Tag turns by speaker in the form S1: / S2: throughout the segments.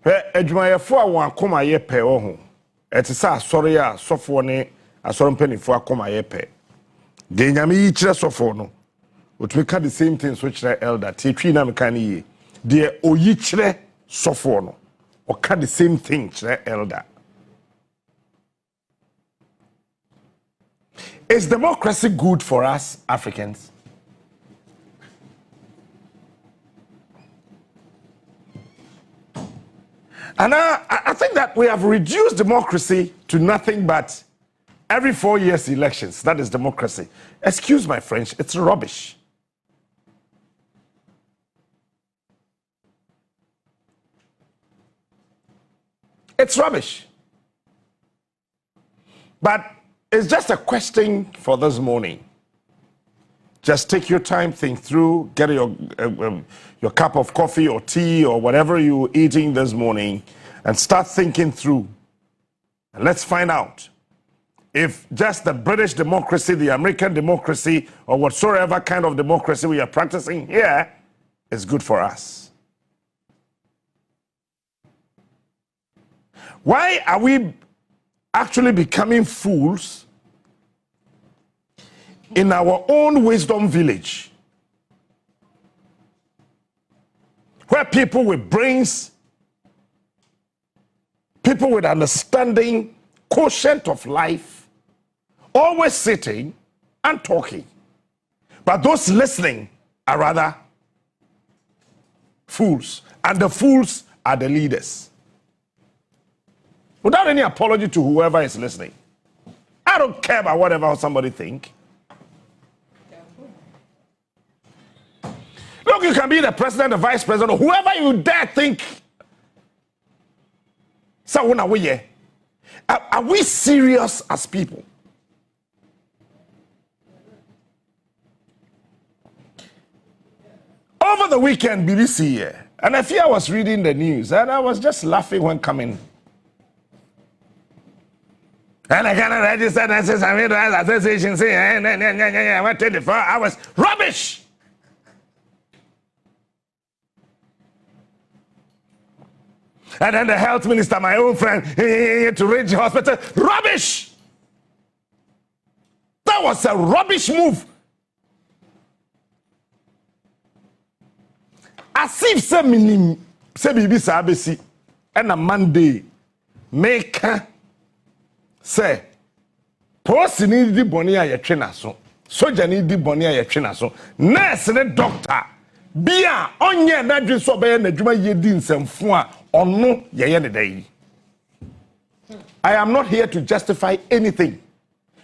S1: Adwumayefo a won akoma ye pe wo ho. Eti sa asori a sofo ne asori mpanifo akoma ye pe. De nyame yi kire sofo no. Otumi ka the same thing so kire elder. Tetwi na meka ne ye. De oyi kire sofo no. O ka the same thing kire elder. Is democracy good for us Africans? And I think that we have reduced democracy to nothing but every 4 years elections. That is democracy. Excuse my French, it's rubbish. It's rubbish. But it's just a question for this morning. Just take your time, think through, get your cup of coffee or tea or whatever you're eating this morning and start thinking through. And let's find out if just the British democracy, the American democracy, or whatsoever kind of democracy we are practicing here is good for us. Why are we actually becoming fools in our own wisdom village, where people with brains, people with understanding, quotient of life, always sitting and talking, but those listening are rather fools, and the fools are the leaders? Without any apology to whoever is listening, I don't care about whatever somebody think. Look, you can be the president, the vice president, or whoever you dare think. So, are we serious as people? Over the weekend, BBC here, and I fear I was reading the news, and I was just laughing when coming. And I cannot register as association saying, I went 24 hours. Rubbish! And then the health minister, my own friend, to reach hospital. Rubbish! That was a rubbish move. As if some minim, say bibi sabesi, and a Monday, make say, post need the bonny a trainer so, soldier need the bonny a trainer so, nurse and doctor, bia onye na dwe so be na dwuma ye di nsɛmfo a ɔno yeye ne dai. I am not here to justify anything,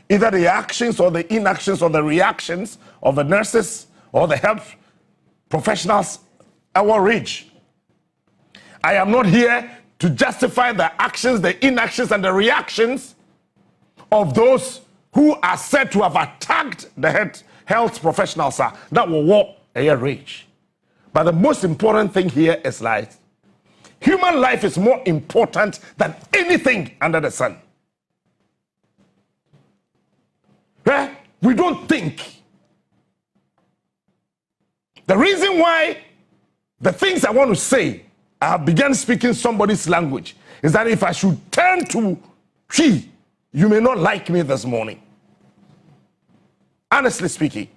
S1: either the actions or the inactions or the reactions of the nurses or the health professionals our reach. I am not here to justify the actions, the inactions and the reactions of those who are said to have attacked the health professionals that will walk a rage. But the most important thing here is life. Human life is more important than anything under the sun. We don't think. The reason why the things I want to say, I have begun speaking somebody's language, is that if I should turn to she, you may not like me this morning. Honestly speaking.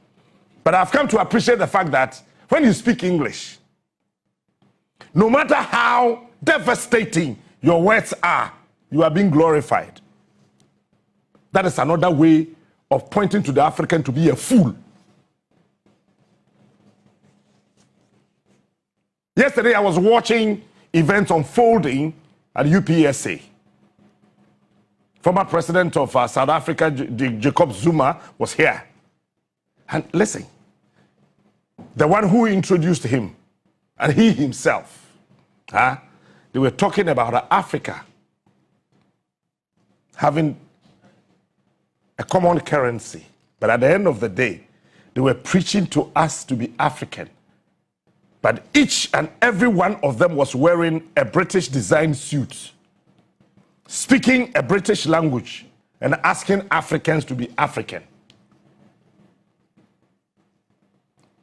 S1: But I've come to appreciate the fact that when you speak English, no matter how devastating your words are, you are being glorified. That is another way of pointing to the African to be a fool. Yesterday, I was watching events unfolding at UPSA. Former president of South Africa, Jacob Zuma, was here. And listen, the one who introduced him, and he himself, they were talking about Africa having a common currency. But at the end of the day, they were preaching to us to be African. But each and every one of them was wearing a British design suit, speaking a British language, and asking Africans to be African.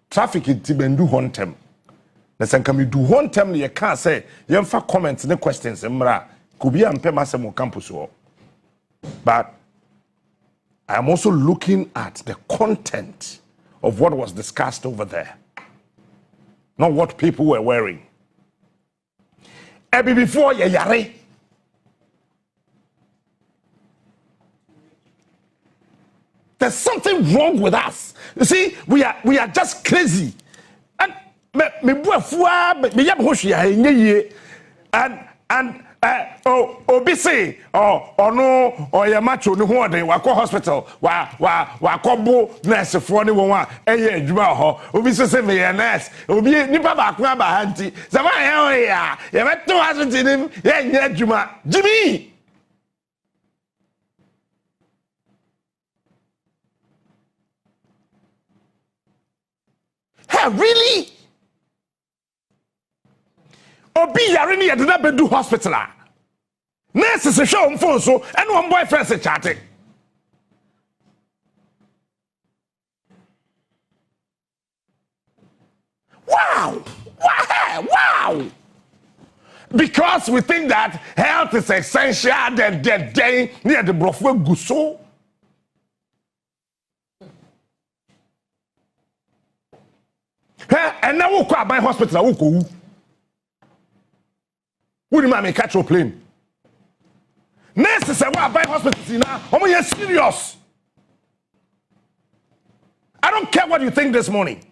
S1: Traffic in Tibendu Hontem. na san come do one time you can't say you fa comments and questions mra could be am pema se mo campus wo. But I am also looking at the content of what was discussed over there, not what people were wearing. Ebi before ye yare. There's something wrong with us. You see, we are just crazy. And obisi or ya macho ni ho de wa hospital wa kobo nurse for ni won a eye adwuma ho obisi se me nurse obi nipa ba ko aba hanti se ma ya beto hospital ni ya nya adwuma Jimmy. Hey, really? Obi yare ni yedena bedu hospital a nurses show on phone so and one boyfriend say chatting. Wow! Wow! Because we think that health is essential, then day near the brofwe guso. And now we go by hospital, we go. Who do you catch your plane? Nurses say, "Well, by hospital now, how you serious?" I don't care what you think this morning.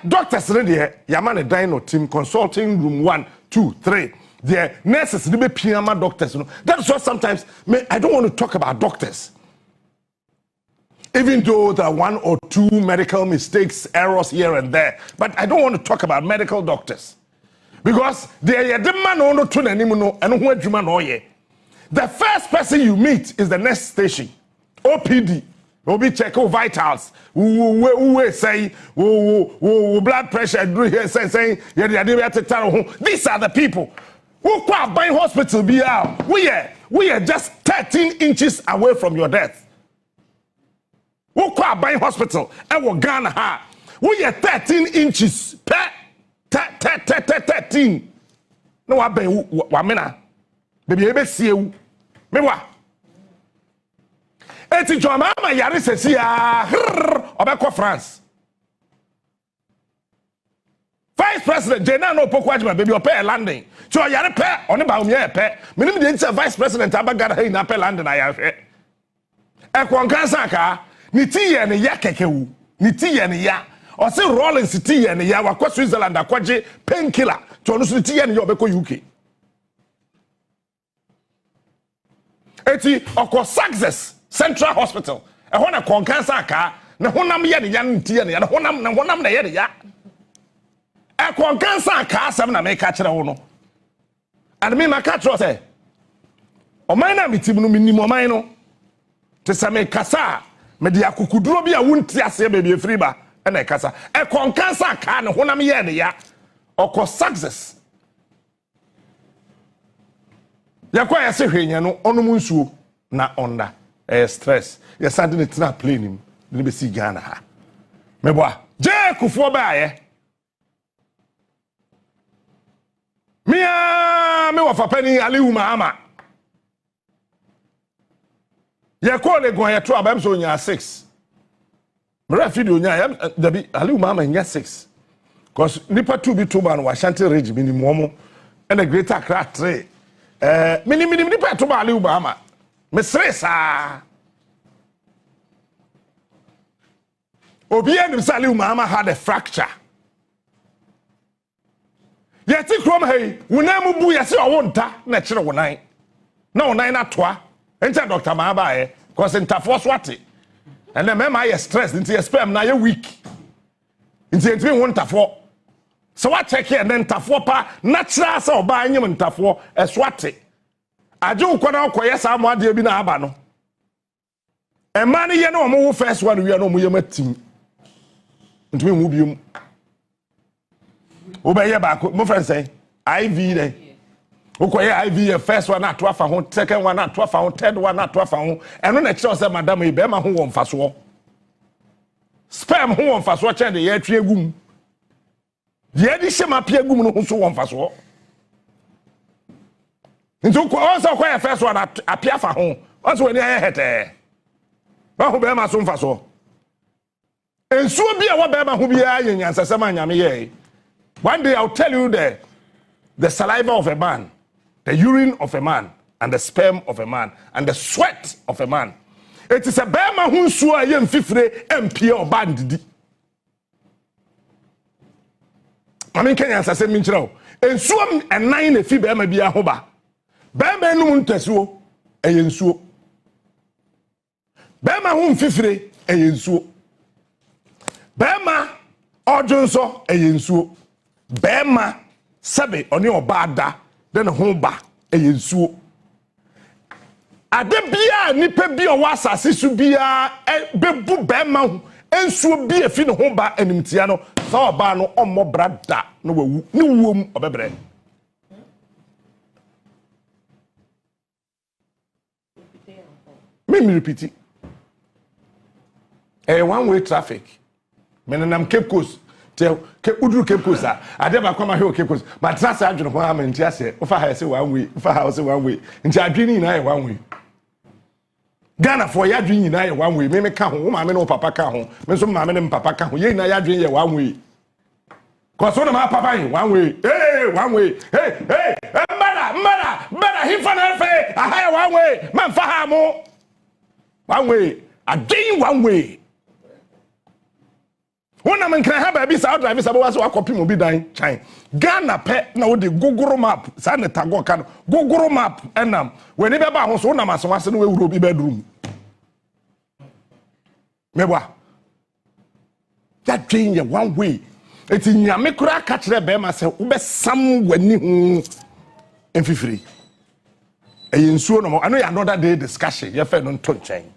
S1: Doctors ready here. Yamane Dino team consulting room 1, 2, 3. The nurses, they be PAAA doctors. That's why sometimes I don't want to talk about doctors. Even though there are 1 or 2 medical mistakes, errors here and there, but I don't want to talk about medical doctors because they are the man on the the first person you meet is the next station, OPD. Obi check vitals. We say blood pressure. Saying these are the people who can't buy hospital. We are just 13 inches away from your death. Who can't buy hospital? And we Ghana. We are 13 inches. 13. No, I be wamena. Baby, ebe see you. Me wa. Eti joma ma yare sesi ya. Obeko France. Vice President Jena no pokwa baby ope landing. So yare pe oni ba umye pe. Minim de nti Vice President abagara he na pe landing na yare. E kwankansa ka ni ti ye ne ya kekewu. Ni ti ye ne ya. O se Rollins ti ye ne ya wakwa Switzerland akwaje painkiller. To no so ti ye ne ya obeko UK. Eti oko success Central Hospital. E hona kwankansa ka na honam ye ne ya nti ye ne ya. Honam na ye ne ya. E kwankansa ka asem na me ka kire wo no. And me ma ka tro say o man na mitim no minim o man no. Te sa me kasa me dia kukuduro bi a wonti ase be bi efiri ba e na kasa e konkansa ka ne honam ye ne ya oko success ya kwa ya se hwenya no onum nsuo na onda stress ya sande ne tena plane nim ne be si Ghana ha me boa je kufuo ba ye me wa fapani Aliu Mahama ye call le gon ye to abam so nya 6 mra video nya dabi Aliu Mahama nya 6 cause nipa 2 bi to ban wa Ashanti Ridge bi ni momo and the Greater Accra 3 minim nipa to ba Aliu Mahama me stressa obi and Aliu Mahama had a fracture ye ti krom hey wunamu bu ye se owonta na kire wonan na wonan na toa enta Dr. Mahaba cause ntafo swate and then mema ye stress into your sperm na ye weak into ntimi won ntafo so what check here then ntafo pa natural say oba anyem ntafo swate aje ukwana okoye sa mo ade bi na aba no e ma ne ye na omo wo first one wi na omo ye matim ntimi mu biom obeye ba ko mo friend say IV dey ukoye IV first one na to afa ho second one na to afa ho third one na to afa ho eno na kire o say madam e be ma ho wo mfaso sperm ho on faso chen de ye twe agum ye di shema pia agum no so on faso nti ko on sa ko ye first one apia fa ho on so ni aye hete ba ho be ma so faso ensuo bi a wa be ma ho bia ye nyansasema nyame ye. One day I'll tell you the saliva of a man, the urine of a man, and the sperm of a man, and the sweat of a man. It is a bema who swore yem fifre MP or bandidi. I mean, Kenya says, Minchro, and swum and nine a fee bema be a hoba. Bema no tesuo, a yensuo. Bema whom fifre, a yensuo. Bema or Johnso, a yensuo. Bema sabe oni obada den ho ba eyensuo ade bia nipa bia wa asase su bia bebu bema ho ensuo bia fi ne ho ba animtia no sa oba no ommo brada no wawu ne wuom obebre me repeat one way traffic menenam Cape Coast ke udru Cape Coast ade ba kwama he Cape Coast but trust adwene ho am ntia se ufa ha se one way ufa ha se one way nti adwene na ye one way Ghana for ya adwene na ye one way me ka ho ma me no papa ka ho me so ma me ne papa ka ho ye na ya adwene ye one way cause so na ma papa ye one way one way hey mara he fa na fe aha one way man fa ha mo one way adwene one way. When I'm in Kenya, baby, South Drive, I was a copy of Bidan Chine. Ghana pet now the Google map, Sanata Gokan, Google map, and whenever I was on a mass, once in a will be bedroom. Mewa. That change one way. It's in Yamekura catch the bear myself, best somewhere new and free. A ensure no more. I know another day discussion, your friend on touching.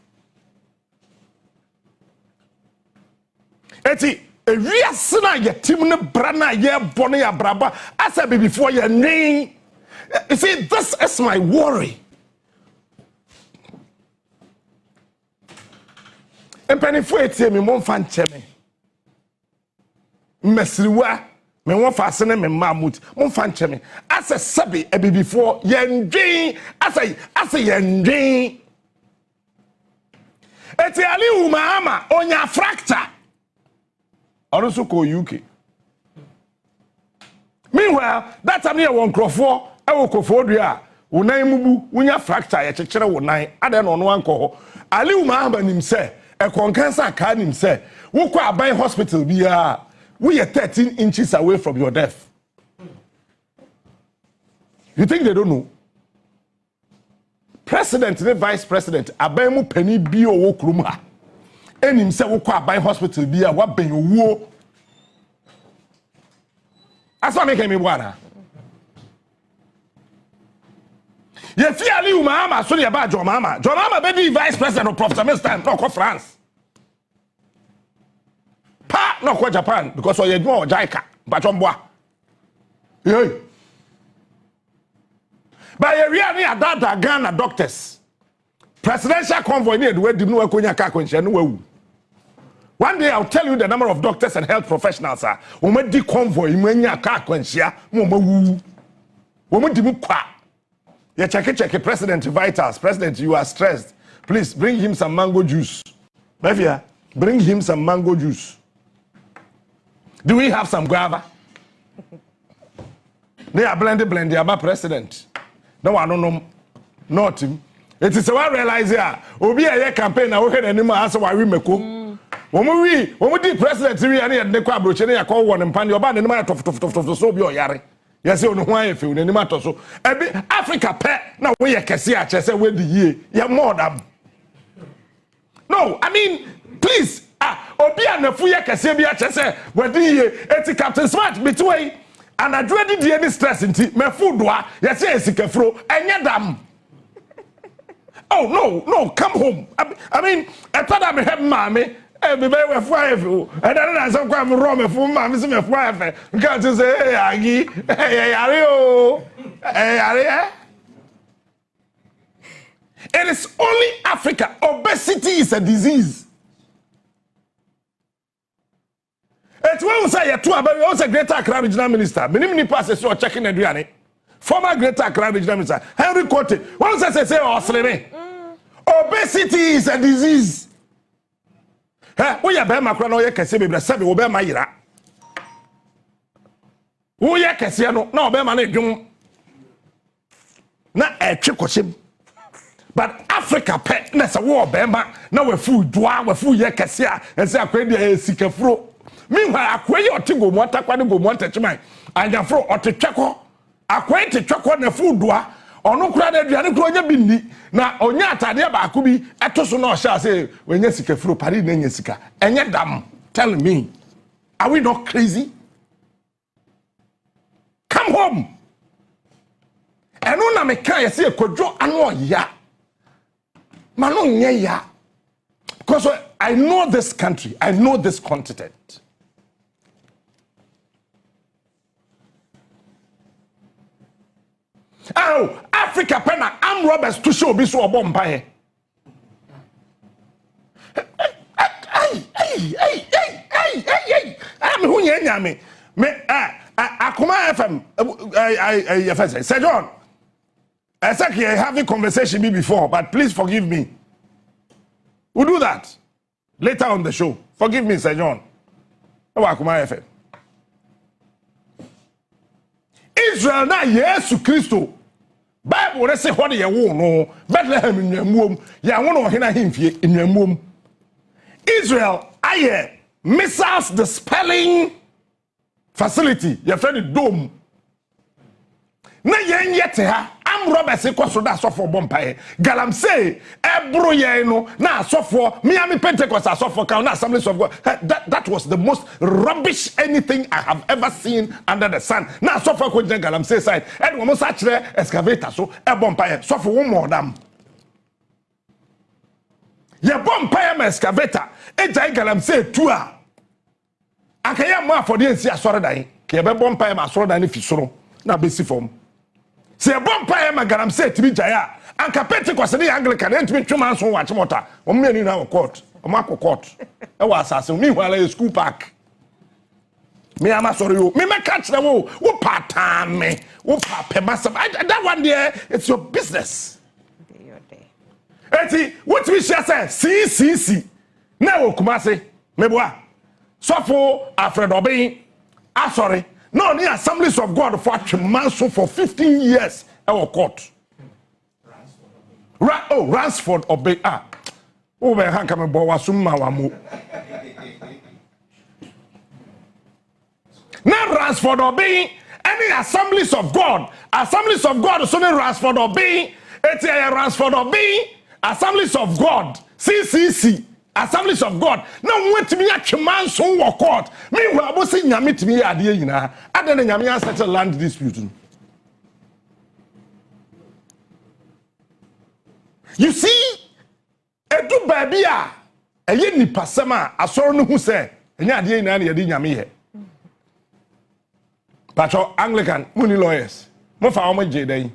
S1: Eti ewiasena ye tim ne brana ye bone ya braba asa be before your name. You see, this is my worry. Empenifo etie me mo mfa ncheme. Mesriwa me won fa ase ne me mamut mo mfa ncheme. Asa sabe e be before ye ndwen asa ye ndwen. Eti ali umama onya fracture. Also call UK. Meanwhile, that time here one crofo, I will call for dia. Unai mubu, unya fracture, a chechere unai, other on one call. Ali Umahaban himself, a concancer can himself. Who could buy hospital be we are 13 inches away from your death. You think they don't know? President and vice president, Abemu Penny Bio Wokruma. And himself will quite buy hospital be what ben you that's what making me water. You fear you, mama, so you about your mama. Your mama, baby, vice president of Professor Mr. and talk France. Pa, no, quite Japan, because you're more Jaika, but on bois. But you really are that Ghana doctors. Presidential convoy near where the new Konya Kakwencha. One day I'll tell you the number of doctors and health professionals are. Woman di convoy, Menya Kakwencha, Momo. Woman di Mukwa. Yeah, check President Vitals. President, you are stressed. Please bring him some mango juice. Mafia, bring him some mango juice. Do we have some guava? They are blended, about president. No, I don't know. Not him. It is a well realize here. Obi a campaign na we head anymore answer why we make when we did president we and the kwa broche na call one mpan your band na tof so bi oyare. Yes say onu hwan efe oni ma to so. Ebi Africa pe na we ye kese a chese we di ye. Ya more than. No, I mean, please, obi anafu ye kese bi a chese we di ye. Eti Captain Smart between and I dreaded the any stress into me food doa. Yes say sikafro enye dam. Oh no, come home. I mean, I thought I'm a mommy. Be very five. And then I saw quite wrong for mommy. Some five. Can't you say, hey, Aggie, hey, Ario, hey, Aria? It is only Africa. Obesity is a disease. It won't say you two about you also Greater Accra Regional Minister. Many passes so checking Adriani. Former Greater Accra Regional Minister Henry Cote. Once I say Australia. Obesity is a disease. Hey, we are Bema Crono, you can see me, Sabi, Obema Ira. Who ya can see no Bema, not a chick. But Africa pet, that's a war, Bema. Now we're full dwa, we're full yakasia, and say, I create a sick fro. Meanwhile, I create your tingo, one taquanigo, one touch mine, and your fro or to checo. I create a choco and a food dwa. Or no crowded, you are not bindi. Now, on your tadia bakubi, atosono shall say, when you sick a fro, Paris, then you sick. And yet, damn, tell me, are we not crazy? Come home. And on a mechanic, say, could draw and ya. Manon, yeah. Because I know this country, I know this continent. Oh, Africa penna, I'm robbers to show be so a bomb by. Hey, I'm who you me. I come FM. Say John. I said I have a conversation with me before, but please forgive me. We'll do that later on the show. Forgive me, Sir John. Israel na Yesu Christo. Bible say what you want no. Bethlehem in your womb. Ya want to him in your womb. Israel, aye, missiles dispelling facility. Your friend dome. Na yen yete ha. Am Robert say kwaso da so for bompae. Galamsey ebro ye no na so for Miami Pentecost so for count Assemblies of God. That was the most rubbish anything I have ever seen under the sun. Na so for Kojin Galamsey side. And we must actually excavator so e bompae so for one more dam. Ye bompae ma excavator e jai Galamsey tua. Akaya mo afode nsi asore dan. Ke be bompae ma asore dan ni fisoro na besi form. Se bompa ma garam say tibi jaya anka Pentecost ni Anglican ntimi twema so wache mota ommeni na court omako court e wa asase mi hwala school park me ama sorry you me catch them wo pata me wo papa massive that one there it's your business your day eti what we share say si na wo kumase meboa sofo Alfred Obey sorry. No, the Assemblies of God for Manso for 15 years. Our court. Ransford Obey. Oh, where can come about Wasuma Wamu? Now, Ransford Obey. Any Assemblies of God. Assemblies of God. So, Ransford Obey. It's a Ransford Obey. Assemblies of God. CCC. Assemblies of God. Now wait me at man so walk out. Meanwhile, I was saying Yamit me idea, you know. I don't know Yamian settle land dispute. You see, a do baby, a yeni pasama, a sorrow who say, and ya dear nanny, a dinyami. But your Anglican, money lawyers, more for how much day.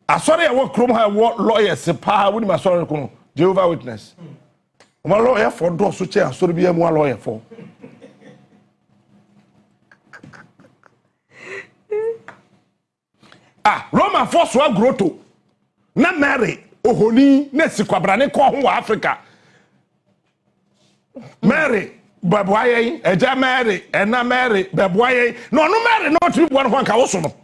S1: I saw I work from her lawyers, a power with my sorrow, Jehovah Witness. My lawyer for those who chair, so to be a more lawyer for. Roman force will grow to. Na Mary, Ohoni, Nesiquabrane, call Africa. Mary, Babuaye, Eja Mary, and na Mary, Babuaye. No, Mary, not to one also.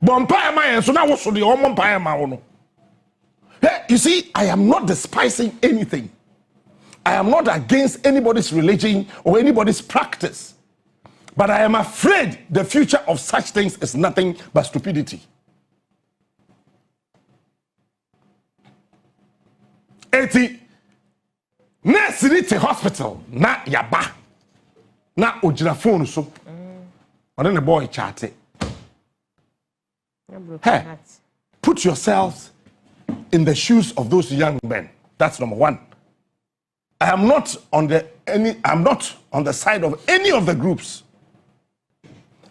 S1: Bompire my so now also the Omompire Maono. You see, I am not despising anything. I am not against anybody's religion or anybody's practice. But I am afraid the future of such things is nothing but stupidity. 80 Nesirite Hospital na yaba na ojina phone so. And then the boy chatted. Hey, put yourselves in the shoes of those young men. That's number one. I'm not on the side of any of the groups.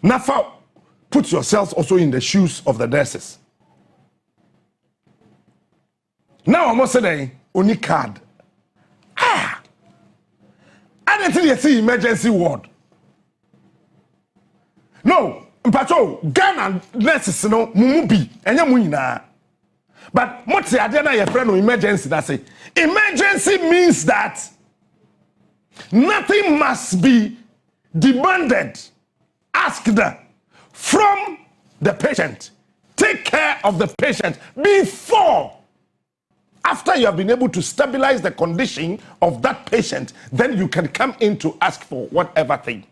S1: Nafa, put yourselves also in the shoes of the nurses. Now I'm saying only card. Anything you see emergency ward. No, mpacho Ghana nurses no mumubi enya mu nyina. But what the idea na your friend no emergency that say emergency means that nothing must be demanded, asked from the patient. Take care of the patient before. After you have been able to stabilize the condition of that patient, then you can come in to ask for whatever thing.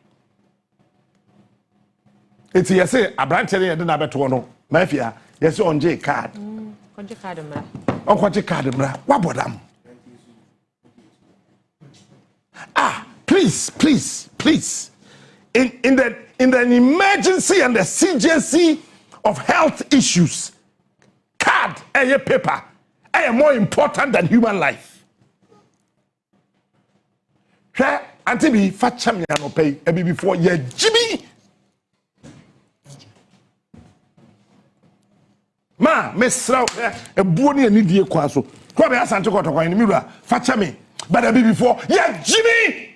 S1: It's yes, say a branch area didn't have to know. Mafia, yes, on J card. On J card, what about them? Please. In the emergency and the exigency of health issues, card and paper are more important than human life. Until we fat champion no pay before ye Jimmy. Ma, Miss Row, a bony and idiot quaso. Come here, Santo Cotton in the mirror, fat me. But before ye Jimmy.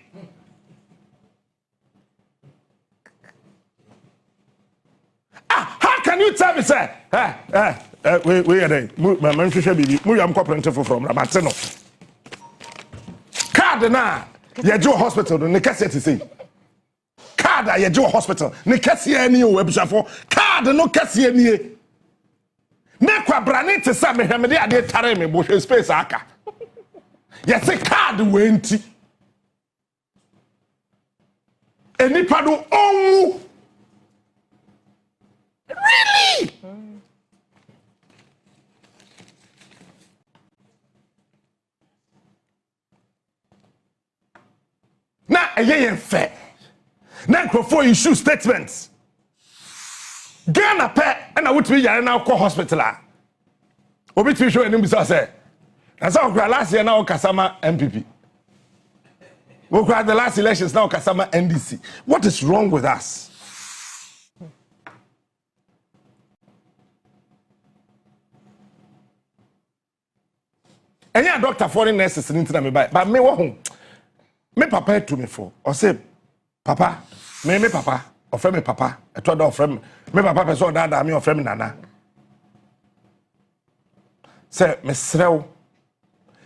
S1: How can you tell me, sir? We are there. My man should be. We are cooperative from Ramatino. Card na Yejo Hospital. Nekasi to say. Card Yejo Hospital. Nekasi any website for card no kasi any. Nekwa brani te sa me hemede ade tare me bo space aka. Yes, a card went. Enipa do owu. Really? Now, a year fair. Now, before you issue statements, Ghana pet and I would be now call hospital. Obi to show any business. That's how last year now Kasama MPP. We cried the last elections now Kasama NDC. What is wrong with us? Any doctor foreign nurses into me by, but me home. Me papa to me for or say, Papa, me papa, or friend me papa, a told of friend me papa person that me or friend nana. Say, Miss Rew,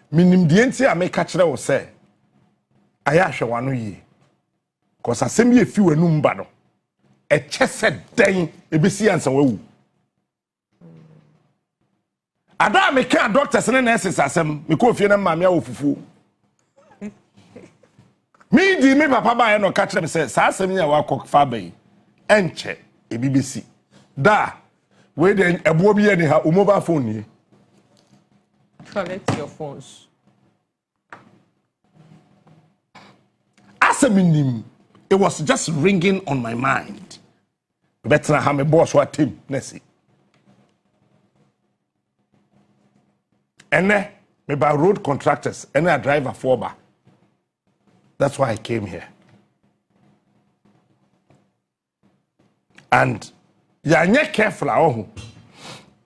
S1: minim dienti a me catch or say, I ash one ye. Cause I send me a few numbano. A chest dang a BC answer. Ada me kan doctors and nurses asem me ko fie na ma me awofufu me di me papa ba no ka kire me say sa asem nya wa fa bai enche e BBC da we den ebo bi ani ha o mobile phone ni
S2: collect your phones
S1: asem it was just ringing on my mind better ha me boss what team nesi. And me by road contractors, and a driver for bar. That's why I came here. And ya nye careful oh.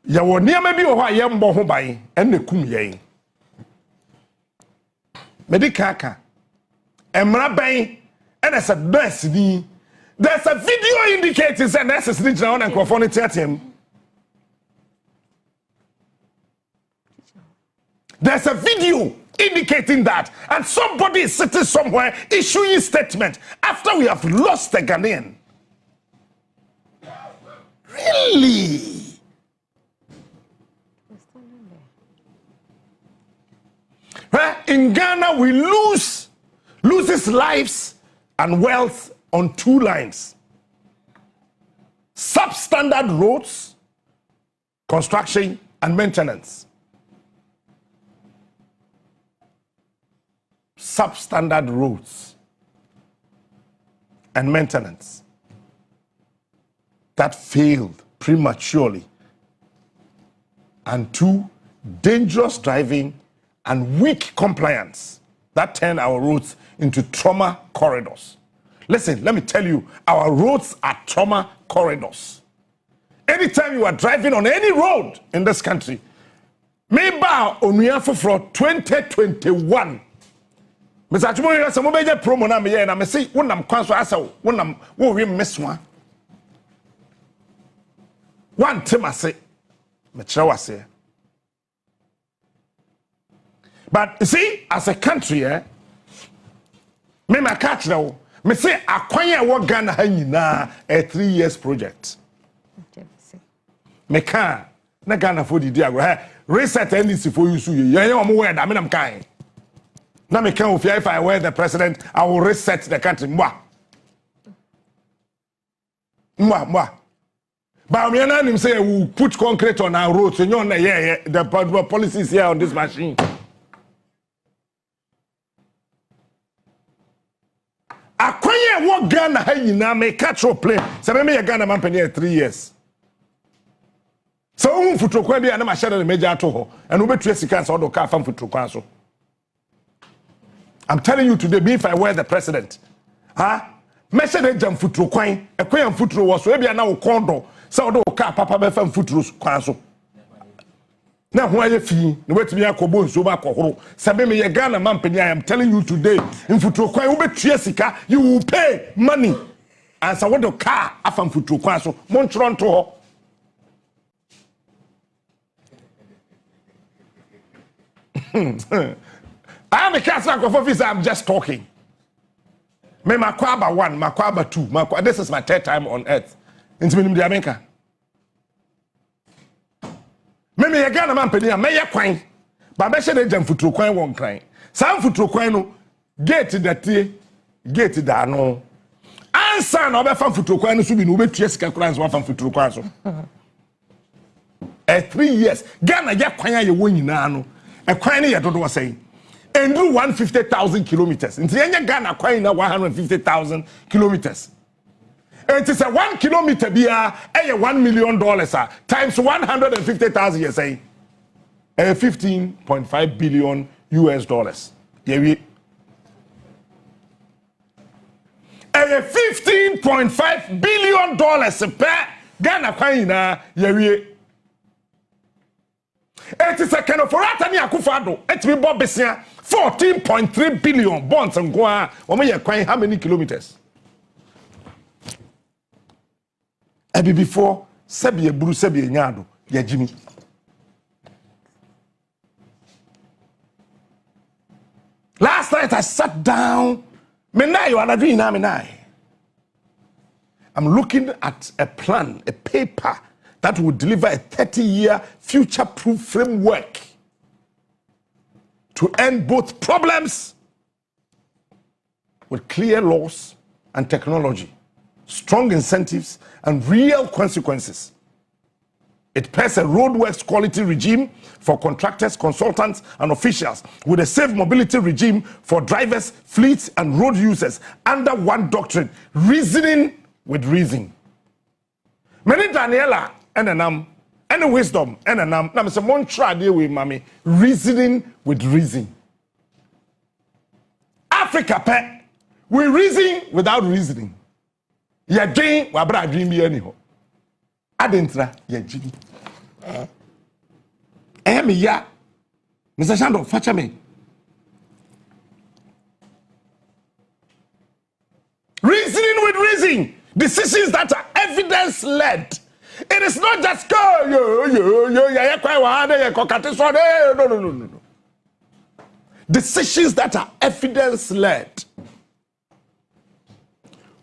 S1: Ya wo near maybe or ya mbo ho by and the kum ye. Medicaka. Emra bay and as a best there's a video indicating that necessary down and conformity at him. There's a video indicating that, and somebody is sitting somewhere issuing a statement after we have lost the Ghanaian. Really? In Ghana, we loses lives and wealth on two lines: substandard roads, construction, and maintenance. Substandard roads and maintenance that failed prematurely, and two, dangerous driving and weak compliance that turned our roads into trauma corridors. Listen, let me tell you, our roads are trauma corridors. Anytime you are driving on any road in this country, maybe Onua for 2021, Mr. Chimoyo, some of your promo na me and I say, when I'm conscious, when I'm miss one. One time I say, say. But you see, as a country, me my catch now, me say, acquire what Ghana na a 3 years project. Me can na Ghana for the diagram. Reset NDC for you, so you are more than I'm kind. Now me can if I were the president, I will reset the country. Moi. But me and him say we put concrete on our roads. You know, the policies here on this machine. Acquire what Ghana na me catch your plane. So me Ghana man penny 3 years. So for to be and my shadow the major to her and we be trace cancer or the car from for to. I'm telling you today, if I were the president, message jam futuro kwan, a kwan futuro was so be na kondo, so do car papa be fam futuro kwan so. Na ho aye fi, no wetimi akobo nso ba kohoro. Sabe me ye Ghana man peni, I am telling you today, in futuro kwan we be tua sika, you will pay money. And so what the car afam futuro kwan so, mon tron to ho. I am a Catholic of office, I'm just talking. Me makwaba 1, makwaba 2, this is my 3rd time on earth. Into me America. Me Ghana man penia, me ye kwan. Ba be shede jam futuro kwan won kran. Sam futuro kwan no gate that gate da no. Ansa na obe fam futuro kwan no so bi no obe tua sika kran so fam futuro kwan so. 3 years. Ghana ye kwan ye won nyina no. E kwan ne ye dodo was saying. And do 150,000 kilometers. In the Ghana, quite 150,000 kilometers. It is a 1 kilometer be $1 million times 150,000 you say 15.5 billion US dollars. Yeah, we 15.5 billion dollars per Ghana quite yeah we. It is a kind of Ratani Akufado. It will be Bobbisia 14.3 billion bonds and Goa. How many kilometers? Ebi before Sebi Buru Sebi Nyado, ya Jimmy. Last night I sat down. I'm looking at a plan, a paper that will deliver a 30-year future-proof framework to end both problems with clear laws and technology, strong incentives, and real consequences. It pairs a roadworks quality regime for contractors, consultants, and officials with a safe mobility regime for drivers, fleets, and road users under one doctrine, reasoning with reason. Many Daniela and wisdom and now me say mon try deal with mommy reasoning with reason. Africa pet we reason without reasoning. Ya dream wa bra dream bi ani ho. Adentra ya jimi. Me ya Mr. Shando facha me. Reasoning with reason. Decisions that are evidence led. It is not just go no. Decisions that are evidence led,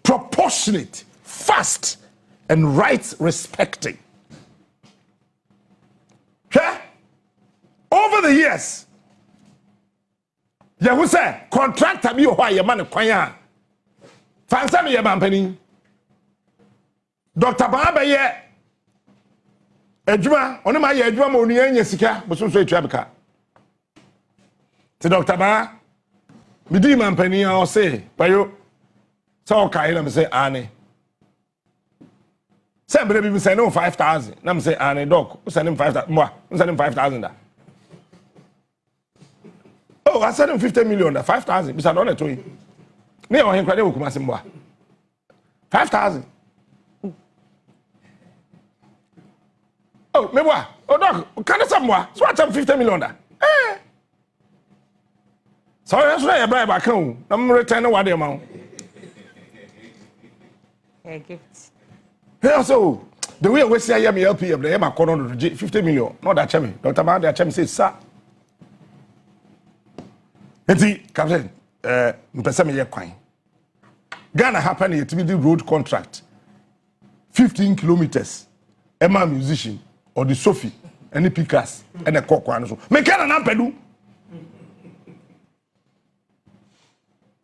S1: proportionate, fast, and right respecting. Okay? Over the years, you say contractor be why your man kwanya. Fansa me your company. Dr. Baba ye Ejuma, on my Ejuma Monian Sika, but so Trabaka. To Dr. Ba, Midi man penny or say, Payo, so Kaila say Annie. Somebody will say no 5,000. Nam say Annie dog, send him 5,000 more, send him 5,000. Oh, I sent him 50 million, 5,000. Mr. Donald to him. Near him, Crade Kumasimba 5,000. Oh, me what? Oh, dog, can I some more? So what's 50 million? So that's why I buy back home. I'm returning what the amount.
S2: A gift.
S1: Yeah, so the way we say I am LP of the Emma Corner 50 million. Not that chemi. Dr. Man, that chemi says, sir. Captain, Mpesame ye kwine. Ghana happened here to be the road contract. 15 kilometers. Emma musician or the Sophie and the Picasso and the Coquan. So make an ampedu.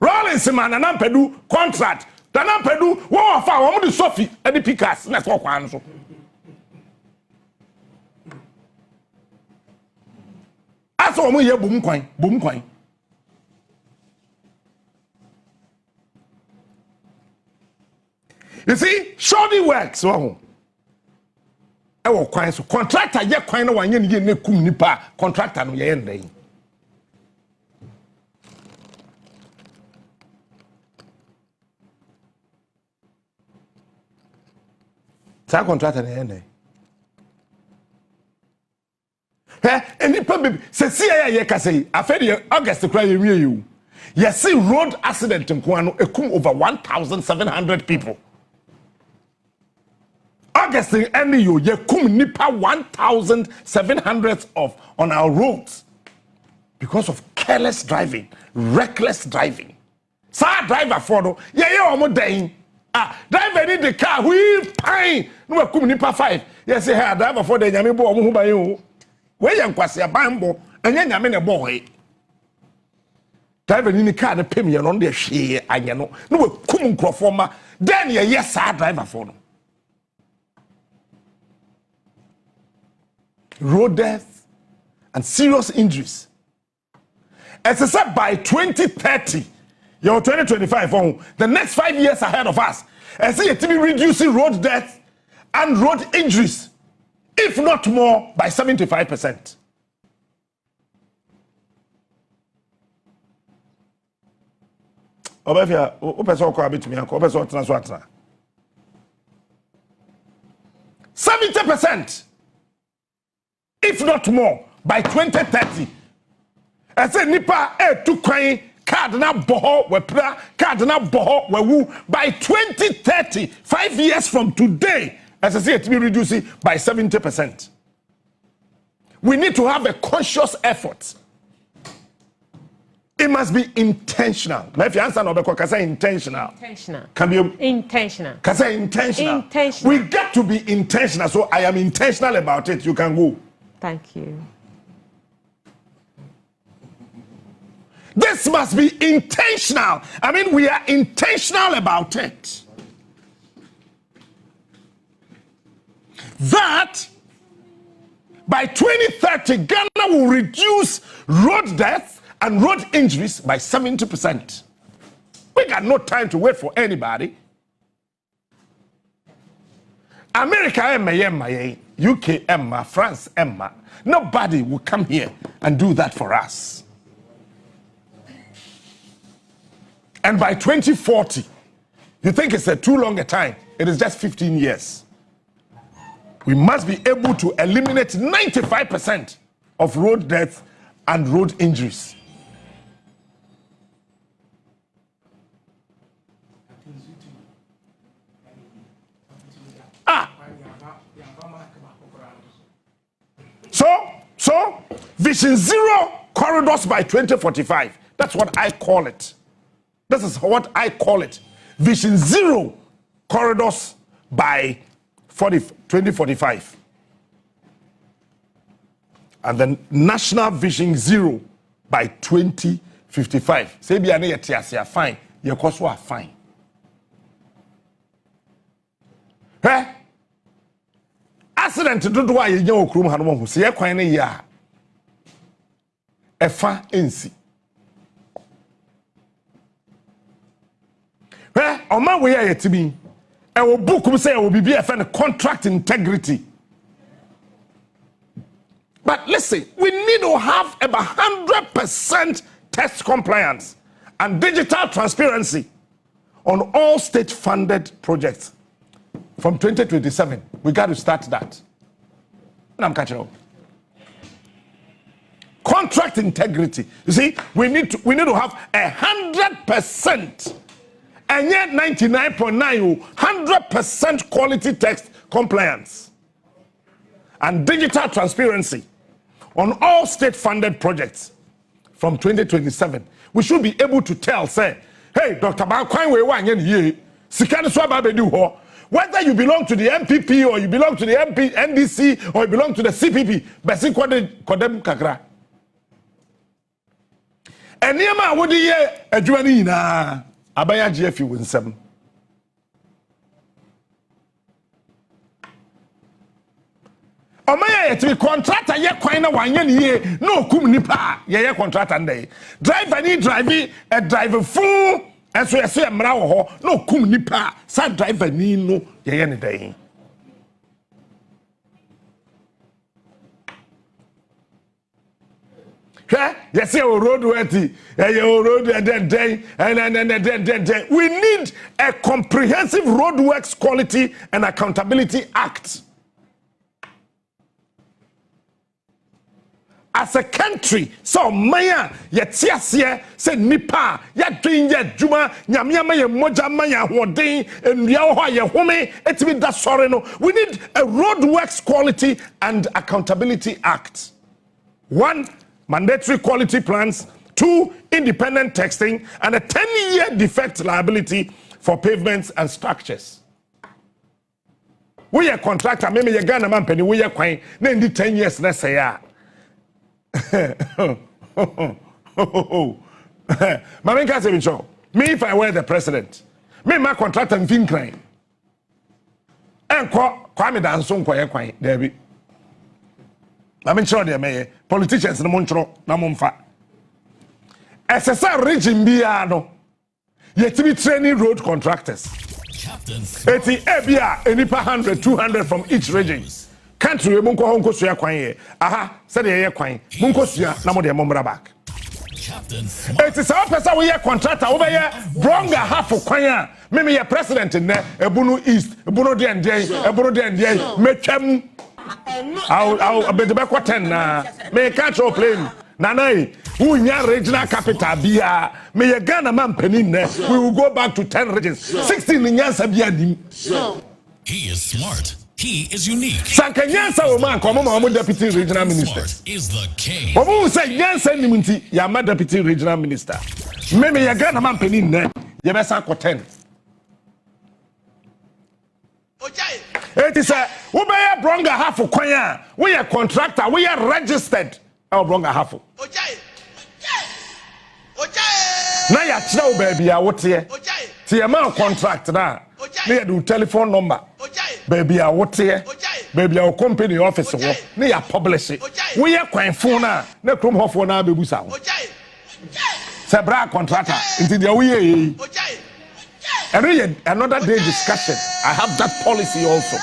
S1: Rollins man and ampedu contract. The ampedu one of our the Sophie and the Picasso and the Coquan. So as all we hear boom coin. You see, shoddy works. So, so contractor ye kwan na wanye ne ne kum nipa contractor no ye ndai. Sa contractor ne ndai. Nipa baby se see ye ka say afedi August kra ye wie you. Ye see road accident nko ano ekum over 1,700 people. August and you kum nipa 1,700 of on our roads because of careless driving, reckless driving. Sa driver for no ye omo den driver need the car we pine no kum nipa 5 ye say hey driver for the nyame bo omo hu ban o we ye nkwase ban bo anya nyame ne bo he driver ni car na pem ye no de hwe anya no we kum nkrofo ma then ye yes driver for no. Road death and serious injuries. As I said, by 2030, your 2025, the next 5 years ahead of us, I see it to be reducing road death and road injuries, if not more, by 75%. Obafia, opeso ko abitumi anko, opeso otena so atena. 70%. If not more, by 2030. I said, Nipa, to crying, card na boho, we pra, card na boho, we woo. By 2030, 5 years from today, as I say, it will be reducing by 70%. We need to have a conscious effort. It must be intentional. Now, if you answer no, because I say intentional.
S2: Intentional.
S1: Can be
S2: intentional.
S1: Because I intentional.
S2: Intentional.
S1: We got to be intentional. So I am intentional about it. You can go.
S2: Thank you.
S1: This must be intentional. I mean, we are intentional about it. That by 2030, Ghana will reduce road deaths and road injuries by 70%. We got no time to wait for anybody. America, Emma, UK, Emma, France, Emma. Nobody will come here and do that for us. And by 2040, you think it's a too long a time? It is just 15 years. We must be able to eliminate 95% of road deaths and road injuries. So, Vision Zero corridors by 2045. That's what I call it. This is what I call it. Vision Zero corridors by 2045. And then National Vision Zero by 2055. Say be ane yetiasia fine. Ye koswa fine. Hey? Accident do why ye nyawo krum hanom ho. Se ye kwan ne ya. Efa ensi. Hey, oma we ya yetimi. E wo book say e wo bibi e fa contract integrity. But listen, we need to have about 100% test compliance and digital transparency on all state-funded projects. From 2027, we got to start that. And I'm catching up. contract integrity. You see, we need to have 100%, and yet 99.9, 100% quality text compliance and digital transparency on all state-funded projects from 2027. We should be able to tell, say, hey, Dr. Bankwan, whether you belong to the MPP or you belong to the NDC or you belong to the CPP, basi kodem kakra. Eniyama wodi ye adwani na abaya GF wonsam. Omaya yetimi contractor ye kwan na wanye ne ye no kum nipa ye contractor ndey. Driver ni drive a driver full and so you say mra wo ho no kum nipa sa driver ni no ye ne dey. Yes, road wetty, road and we need a comprehensive roadworks quality and accountability act. As a country, so maya yetiasie se nipa ya twin ya juma nyamia ye moja maya hoden enua ho ye home etimi da sore no. We need a roadworks quality and accountability act. 1, mandatory quality plans. 2, independent testing, and a 10-year defect liability for pavements and structures. We are contractor, maybe you Ghana man penny, we are quite, then the 10 years, let's say, Maminka say me if I were the president, me my contractor and fin crying. And kwame danson kwa kwan there be. Mamin sure there may politicians no montro na momfa. SSR region bia no. Yetimi training road contractors. Eti ebia enipa 100 200 from each region. Country we munko honko suya kwan ye. Aha, said ye kwan. Munko suya na mo de momra back. It is our person we are contractor over here. Bronga half of kwan. Me ye president in there. Ebunu East, Ebunu den metwam. I'll be the back 10 na. Me catch your plane. Nanai, who nya regional capital bia. Me ye Ghana man penin ne. We will go back to 10 regions. 16 in Nyansa bia dim.
S3: He is smart. He is unique.
S1: Sanka Nyansa o man komo ma deputy regional minister.
S3: Is the king.
S1: Obu say Nyansa nimunti ya ma deputy regional minister. Me ye Ghana man penin ne. Ye be san ko 10. It is a we be bronga half kwan a we are contractor, we are registered. Our bronga half. Na ya kira o baby a wote ye. Ti e man contract na. Na do telephone number. Baby a wote ye. Baby a company office wo. Na ya publish it. We are kwan phone na krom hofo na bebusa wo. Se bra contractor until the we ye. Another day discussion. I have that policy also.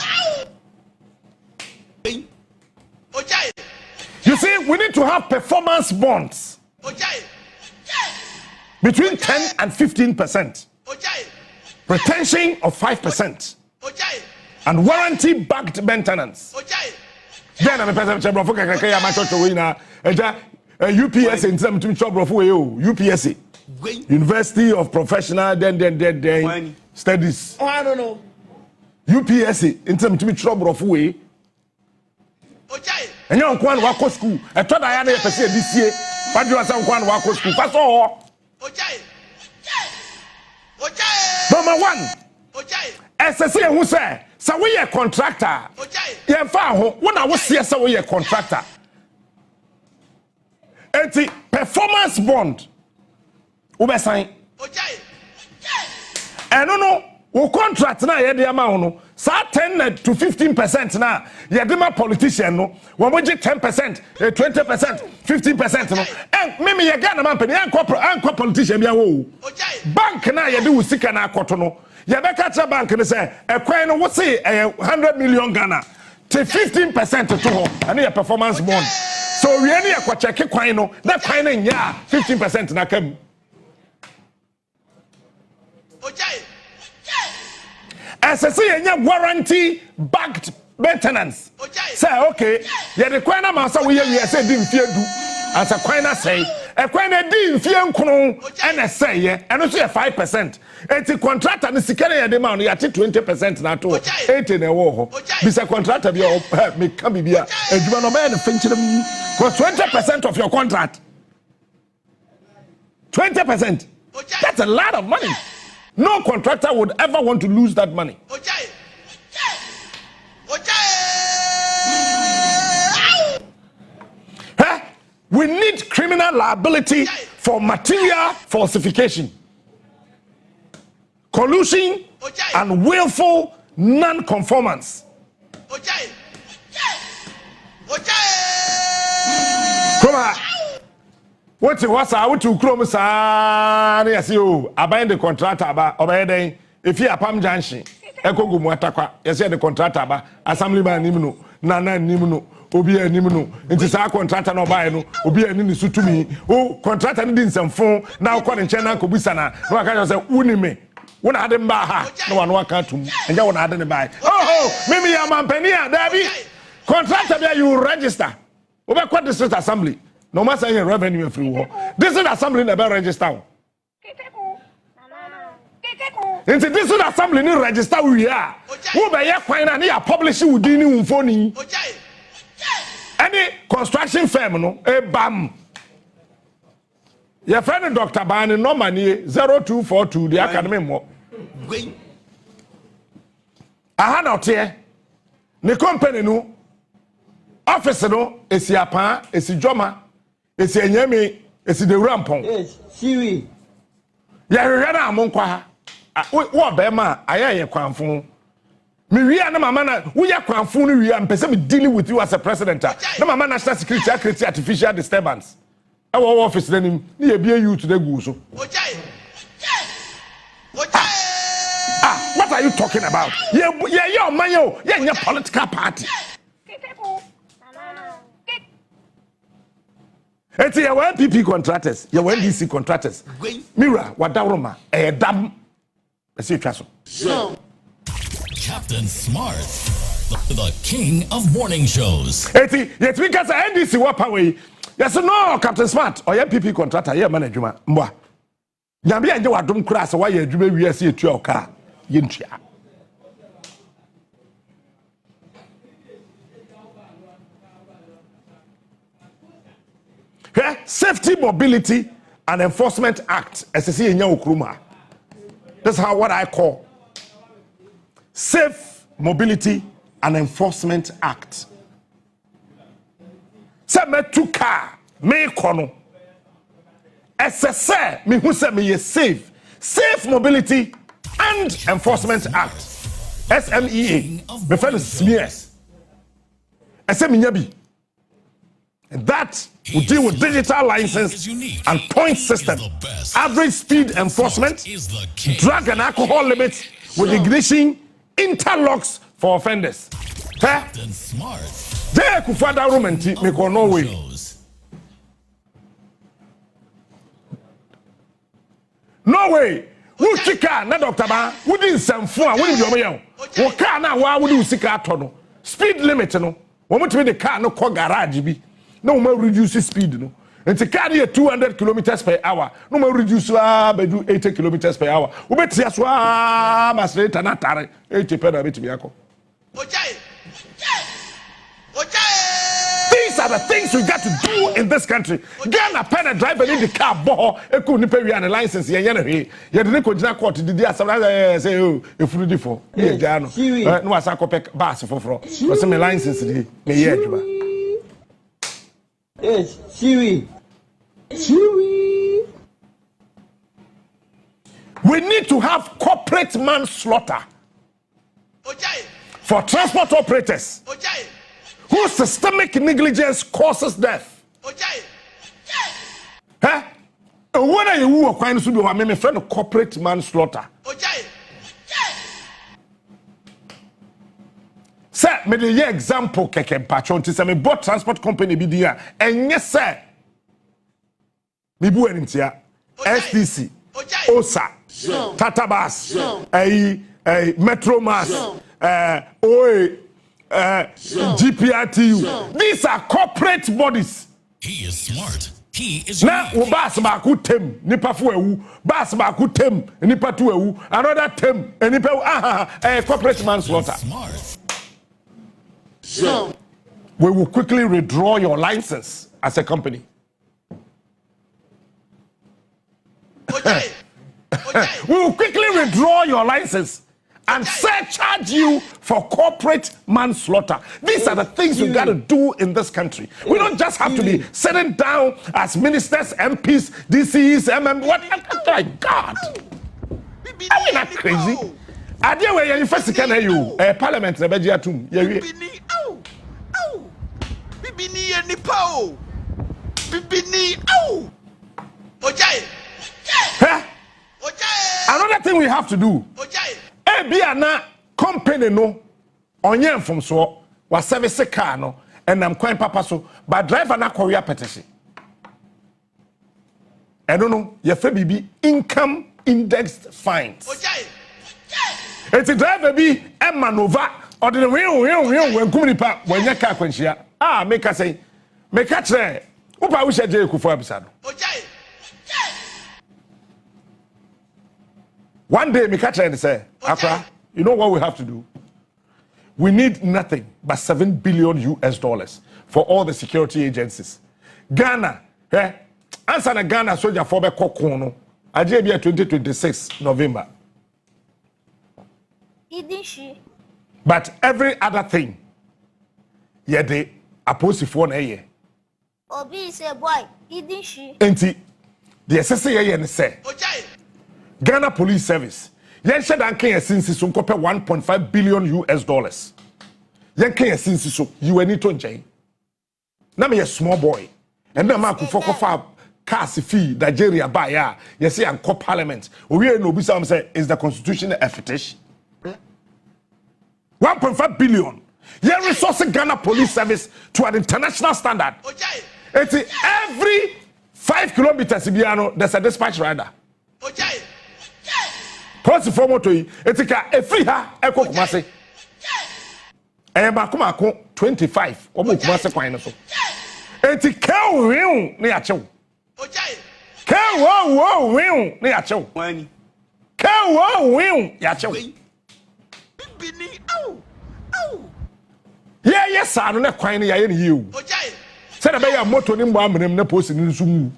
S1: You see, we need to have performance bonds between 10 and 15%, retention of 5%, and warranty-backed maintenance. Then I'm a person of UPS in some UPS. University of Professional then Studies.
S4: Oh, I don't know.
S1: UPSC in some trouble of way. And you want to school. I thought I had a person this year. But you are some one walk school. That's all. Number 1. SSC who say, so we are contractor. Yeah, when I was here, so we are contractor. It's performance bond. Ube sign. And no, we contract na ye de amount no. Sa 10 to 15% na ye de ma politician no. We mo 10%, 20%, 15% no. And me ye Ghana man pe anko politician bia wo. Bank na ye de wo sika na akoto no. Ye be catch bank ne say e kwan no wo say 100 million Ghana. Take 15% to ho. And your performance bond. So we any akwa check kwan no. That kwan na nya 15% na kam. SSC warranty backed maintenance. Say okay, yeah the kwana masa we say dim fear do. as a kwan na say e kwan na di mfie nkron and a say ye eno so ye 5%. Eti contractor ni sika na ye de ma no ya 20% na to 80 na wo ho bisa contractor bi o me ka bibia adwuma no be na finchirem cause 20% of your contract 20%. That's a lot of money. No contractor would ever want to lose that money. We need criminal liability for material falsification, collusion, and willful non-conformance. Come on. What to chrome sa na yesi o aban the contractor ba obeyden if you apam junction ekogu mu atakwa yesi the contractor ba assemblyman nim no nana nim no obi anim no nti sa contractor no buy no obi ani ni sutumi o contractor ni di nsemfo na akọ ne nche na akobisa na no aka say wuni me wona ade mba ha na wano aka tum enja wona ade ne buy mimi ya mampani a dabi contractor bia you register obe kwa district assembly. No matter your revenue free war. This is assembly never register. Into this is assembly ni register we are. Who be here kwan na ya publish within ni phone. Any construction firm no bam. Your friend Dr. Bani no money 0242 the academy mo. Aha na otie. Ne company no office no esi apa esi joma. Esi enyame esi de rampon
S4: yes siwi
S1: ya hwehwe na amonkwa ha wo be ma ayeye kwanfo me wi na mama na wo ya kwanfo no wi am pese me dealing with you as a president na mama national security create artificial disturbance e wo office na nim na ye bia you to the go so what are you talking about ye man yo ye nya political party. Eti ya NPP contractors, ya NDC contractors. Mira, wadawroma, dam. Let's see so.
S3: Captain Smart, the king of morning shows.
S1: Eti, yet we can say NDC wapaway. Yes, no, Captain Smart, or NPP contractor, yeah, management. Mwa. Nyambi anje wadum kura sa wa ye adwuma wi ase etu oka. Yentua. Safety, Mobility, and Enforcement Act. SSC in Ukruma. That's what I call Safe Mobility and Enforcement Act. Say me two car, me kono. SSC me who say me safe Mobility and Enforcement Act. SMEA. Me friend smears. I say me nyabi. And that will deal with digital license and point system, average speed enforcement, drug and alcohol limits with ignition, interlocks for offenders. There could find out room and make on no way. No way. Who chika na Dr. Ba? Who didn't send for? Who did you mean? What car now? Why would you seek a tunnel? Speed limit, no. What to be the car no call garage be? No more reduce speed, no. And to carry 200 kilometers per hour, no more reduce by do 80 kilometers per hour. We bet yes, must rate an atare 80 per bit vehicle. These are the things we got to do in this country. Ghana pen a driver in the car, boho, a couldn't pay a license. You didn't go court to the say, oh, if you do for no, I saw bass for some license.
S4: yes siwi
S1: We need to have corporate manslaughter for transport operators whose systemic negligence causes death. When are you going to be my friend of corporate manslaughter? Sir, me the example keke patron to say me bought transport company be there and yes sir me bu entia STC OSA Tata Bus Metro Mass GPRTU. These are corporate bodies.
S3: He is smart. He is
S1: na
S3: unique.
S1: wo baas ba ku tem nipa fo ewu baas ba ku tem nipa to ewu another tem nipa corporate manslaughter.
S3: Smart.
S1: We will quickly withdraw your license as a company. We will quickly withdraw your license and surcharge you for corporate manslaughter. These are the things you got to do in this country. We don't just have to be sitting down as ministers, MPs, DCs, what? My God. Are we not crazy? I dare where you first can you parliament na beji atum.
S5: Bibini ni pao. Bibini au. Ojai.
S1: Another thing we have to do. Ebiana company no onye from so was service car no and I'm quite papa so but driver na Korea petition. I don't know your baby income indexed fines. It's a driver be a manova or the wheel when kumnipa when your car quenchia. Make us say make catch there. Upa wish I did for episode. One day, me catch and say, Accra, you know what we have to do? We need nothing but $7 billion for all the security agencies. Ghana, answer na Ghana soldier for be kokono. Ajebia 2026 November. But every other thing, yeah, they oppose for na ye.
S6: Obi say boy, didn't she?
S1: Enti, the SSA and say. Ghana Police Service. Yen said that Kenya since so compare $1.5 billion. Yen Kenya since so you need to enjoy. Now me a small boy. And then man could focus for cars fee Nigeria buy ya. You see and call parliament. We no be some say is the constitution a fetish. 1.5 billion. Yen resource Ghana Police Service to an international standard. It's every 5 kilometers there's a dispatch rider. Post for moto yi etika efri ha eko kumase ba kuma 25 omo kumase kwan no so etika wiun na ya chew ka wo wiun na ya chew ka wo wiun ya chew
S5: Bibini au.
S1: yes anu na kwan na ya ye ne yiu se na be ya moto ni mbo amrem na post ni nsu mu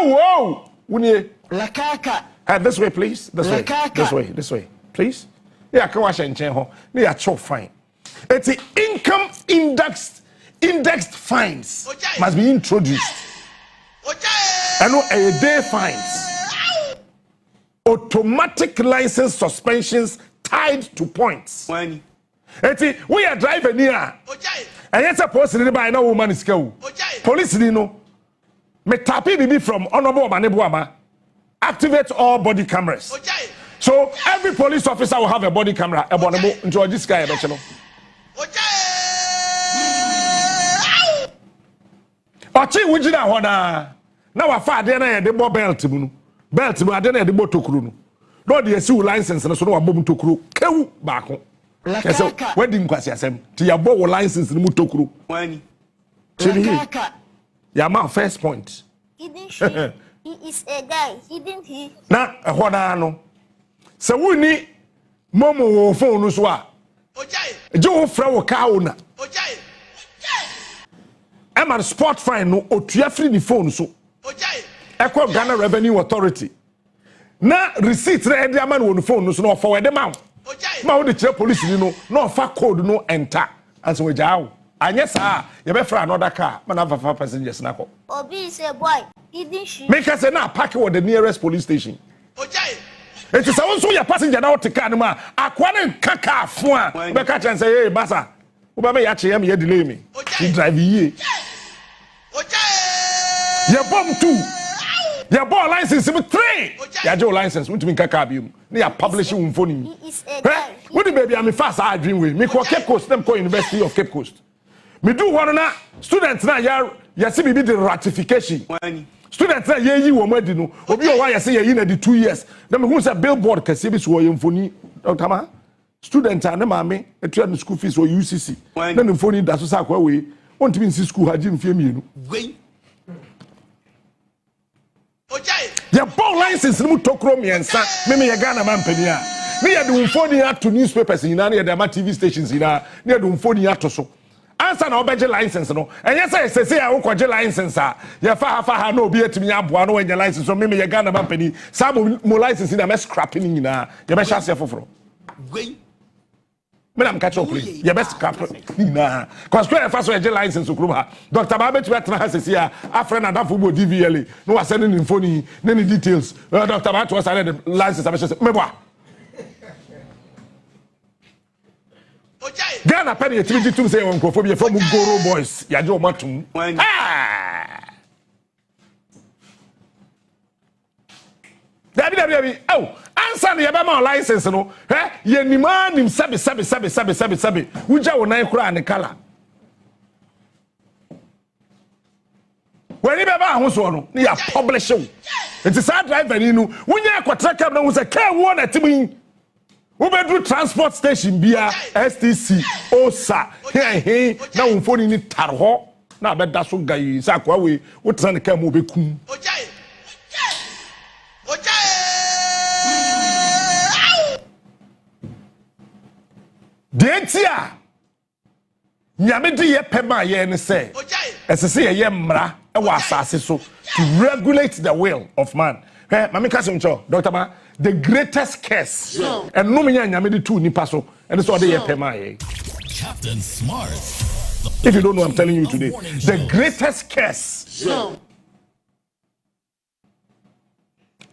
S1: whoa!
S5: Lakaka.
S1: This way, please. This way. This way. This way, please. Yeah, can wash and change. Yeah, so fine. It's the income indexed fines must be introduced. I know a day fines. Automatic license suspensions tied to points. It's we are driving near. And yet supposed to buy no woman is go. Police no. Me tapi bibi from Honorable Manebuama. Activate all body cameras. So every police officer will have a body camera. A bonable into this guy. Ochi wujina hona. Now a father na de bo belt mu. Belt mu ade na de bo tokuru no. No de yesi license na so no abom tokuru. Kewu baako. Kese wedding kwasi asem. Ti ya bo license ni mu tokuru. Wani. Yeah, my first point.
S6: Didn't she? He is a guy, didn't he?
S1: Na hona no. So we ni momo wo phone so a. Jo fra wo ka ona. Am sport fine no otua free ni phone so. Ekwa Ghana Revenue Authority. Na receipt na e ama no phone so no forward dem am. Ma wo de kire police ni no fa code no enter. And so we jaw. Anya sa you be for another car man have 5 passengers na ko
S6: Obi say boy didn't she
S1: make us say na park at the nearest police station it is also your passenger na take car ma akwa ne kaka afo a be catch and say hey basa wo ba me ya che me delay me he drive ye ya bomb 2 ya bomb license me 3 ya jo license we to mean kaka bi na ya publish un phone
S6: he is a guy
S1: we the baby am fast I dream way me ko Cape Coast them ko University of Cape Coast. Me do one na students na ya see be the ratification. Students na ye yi wo madi no. Obi o wa ya say ye na the 2 years. Na me hu say billboard kase bi so ye mfoni. Dr. Ma. student and mame etua no school fees or UCC na no phone da so sa kwa we won timi nsi school haji mfie mienu
S5: Wait. Ojai.
S1: ya ball license mu tokro miensa me ye Ghana man pani a me ye de phone ato newspapers nyina na ye de ama TV stations nyina na ye de phone ato so ansa na obeje license no enye say a wokoje license a ye fa ha na obi atimi aboa no wenye license so me ye Ghana man pani sa mo license na me scrapping nyina ye be hya se foforo
S5: Wait.
S1: me am catch up ye be scrap nyina cause try fa so ye license okrum ha Dr. Babe to betra ha sesi a afre na dafo bo DVLA no wa send in phone ni details Dr. Babe to send the license abese me boa
S5: Ojai.
S1: Ghana penny etimi tum say on crofobia from Goro boys ya je o matum Dabi oh answer na ye be ma license no ye nima nim sabe wuja wo nan kura ne kala when you be ba ho so no ya publish wo it is hard driver ni no wunya akwatra cab na wo say car wo na timi wo be do transport station bia STC osa he na wo phone ni tarho na be da so gayi sa kwa we wo tran ne car mo be kum
S5: Ojai.
S1: Dentia nyame de ye pema ye ne say esese ye mra e wa asase so to regulate the will of man mama kasim cho Dr. Ma the greatest curse and no me nyame de tu nipa so and so de ye pema ye
S3: Captain Smart.
S1: if you don't know I'm telling you today the greatest curse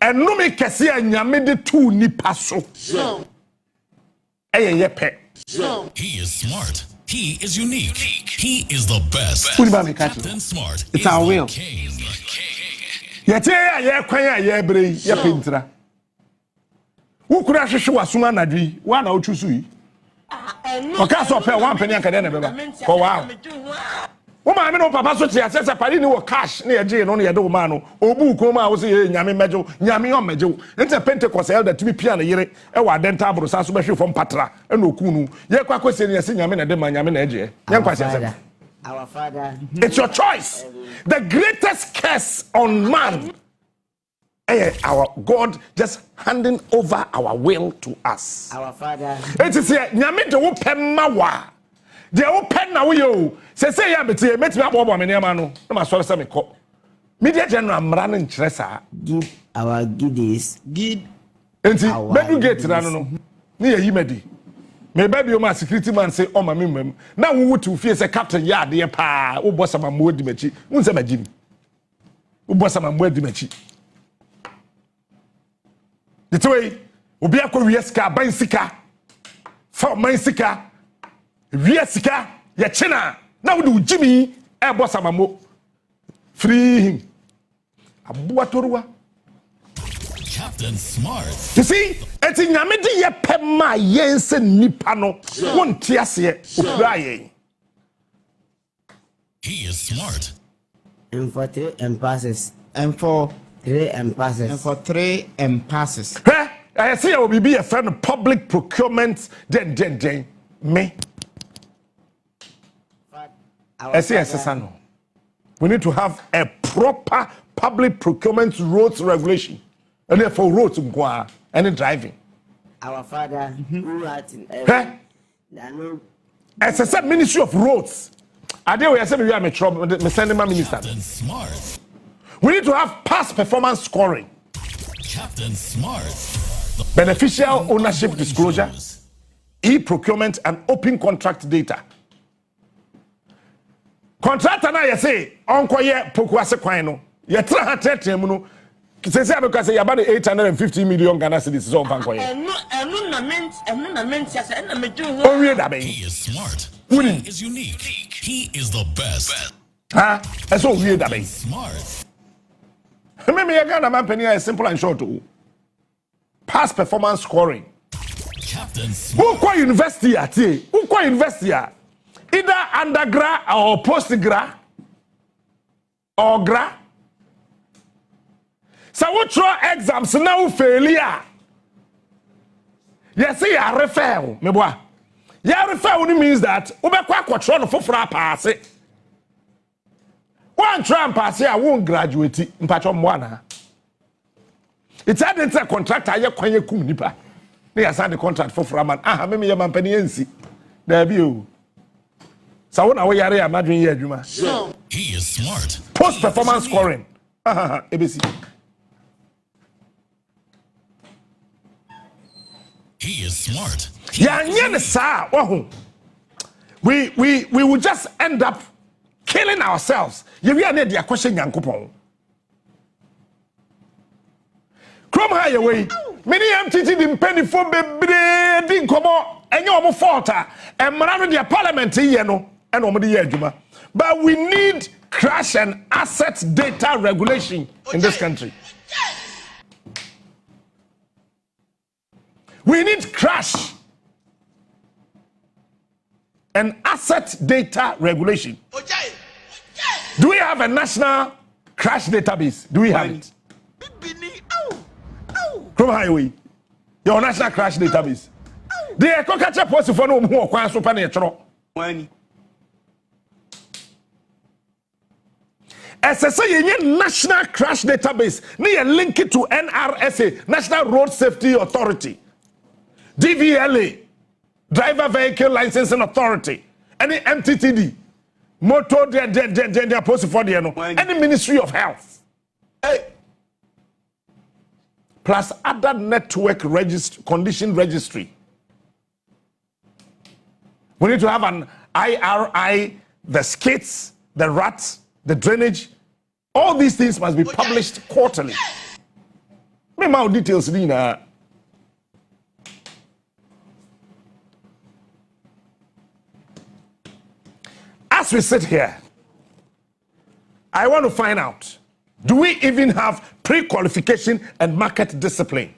S1: and no me kese nyame de tu nipa so ye pe
S3: He is smart. He is unique. He is the best.
S1: Captain
S3: Smart.
S1: It's our will. Ye tie ye kwan a ye bre ye pentra. Wo kura hwehwe wasoma nadwi, wa na ochusu yi. Oka so pe wan peni anka de na beba. Ko wa. Wo ma me no papa so tia se pari ni wo cash na ye je no na ye de wo ma no. Obu ko ma wo se ye nyame mejo, nyame o mejo. Ente Pentecost elder timi pia na yere e wa dental bro sa so be hwe fom patra e na okunu. Ye kwa kwese ni se nyame na de ma nyame na eje. Ye kwa se.
S4: Our Father.
S1: It's your choice. The greatest curse on man. Our God just handing over our will to us.
S4: Our Father.
S1: It is here. Nyame de wo pema wa. De wo penna wo yo. Say ya beti metimi abobo me niam no. Na ma sori se me ko. Media general mra no nkyere sa.
S4: Give our goodies. Give.
S1: Enti bedu gate na no. Ni ye yimedi. Me baby o ma security man say o ma me mam. Na wo wutu fie say captain ya de pa. Wo bossa ma mo di machi. Won se magimi. Wo bossa ma mo di machi. The way obi akọ wiesika ban sika. For man sika. Wiesika ye chena. Na wo do jimi e bossa ma mo. Free him. Abuwa toruwa.
S3: Captain Smart.
S1: You see, eti nyame de ye pema yense nipa no won tiase opura yen.
S3: He is smart.
S4: And for 3 and passes. And for 3 and passes.
S5: And for 3 and passes.
S1: I say I will be a friend of public procurement den me. I say SSano. We need to have a proper public procurement roads regulation. And therefore roads any driving.
S4: Our Father who art in heaven.
S1: As I said, Ministry of Roads. I dare we said we are me sending my minister.
S3: Captain Smart.
S1: We need to have past performance scoring.
S3: Captain Smart.
S1: Beneficial ownership disclosure, e-procurement and open contract data. Contractor na you say onko ye poku ase kwan no. Ye tra ha tetem no. Say because you about 850 million Ghana cedis so fanko ye.
S3: He is smart. He is unique. He is the best.
S1: That's all weird that be.
S3: Smart.
S1: Maybe you Ghana man penny is simple and short too. Past performance scoring.
S3: Captain Smart.
S1: Who kwa university at? Who kwa university at? Either undergrad or postgrad or grad. So what throw exams now failure? Yes, I refer me boy. Ya refer only means that ubekwa kwatro no foforo pass it. One try pass it, I won't graduate mpatcho mwana. It's had a contractor ye kwanye kum nipa. They assign the contract for man. Ah, me ya mampani ensi. There be you. So when we are imagine here, Juma.
S3: He is smart.
S1: Post performance scoring. ABC.
S3: He is smart.
S1: Yeah, sir. We will just end up killing ourselves. You are near the question, Yankupon. Come higher way. Many MTT didn't penny for baby didn't come on and you're more faulter and man the parliament here no and over the year, Juma. But we need crash and asset data regulation in this country. We need crash and asset data regulation. Do we have a national crash database? Do we have it? From highway, your national crash database. The eco-catcher post for no more quite so penetro. As I say, national crash database, near link it to NRSA, National Road Safety Authority, DVLA, Driver Vehicle Licensing Authority, any MTTD, Motor, their post for the any Ministry of Health. Hey. Plus other network condition registry. We need to have an IRI, the skids, the rats, the drainage. All these things must be published quarterly. Me more details, Nina. As we sit here, I want to find out, do we even have pre-qualification and market discipline?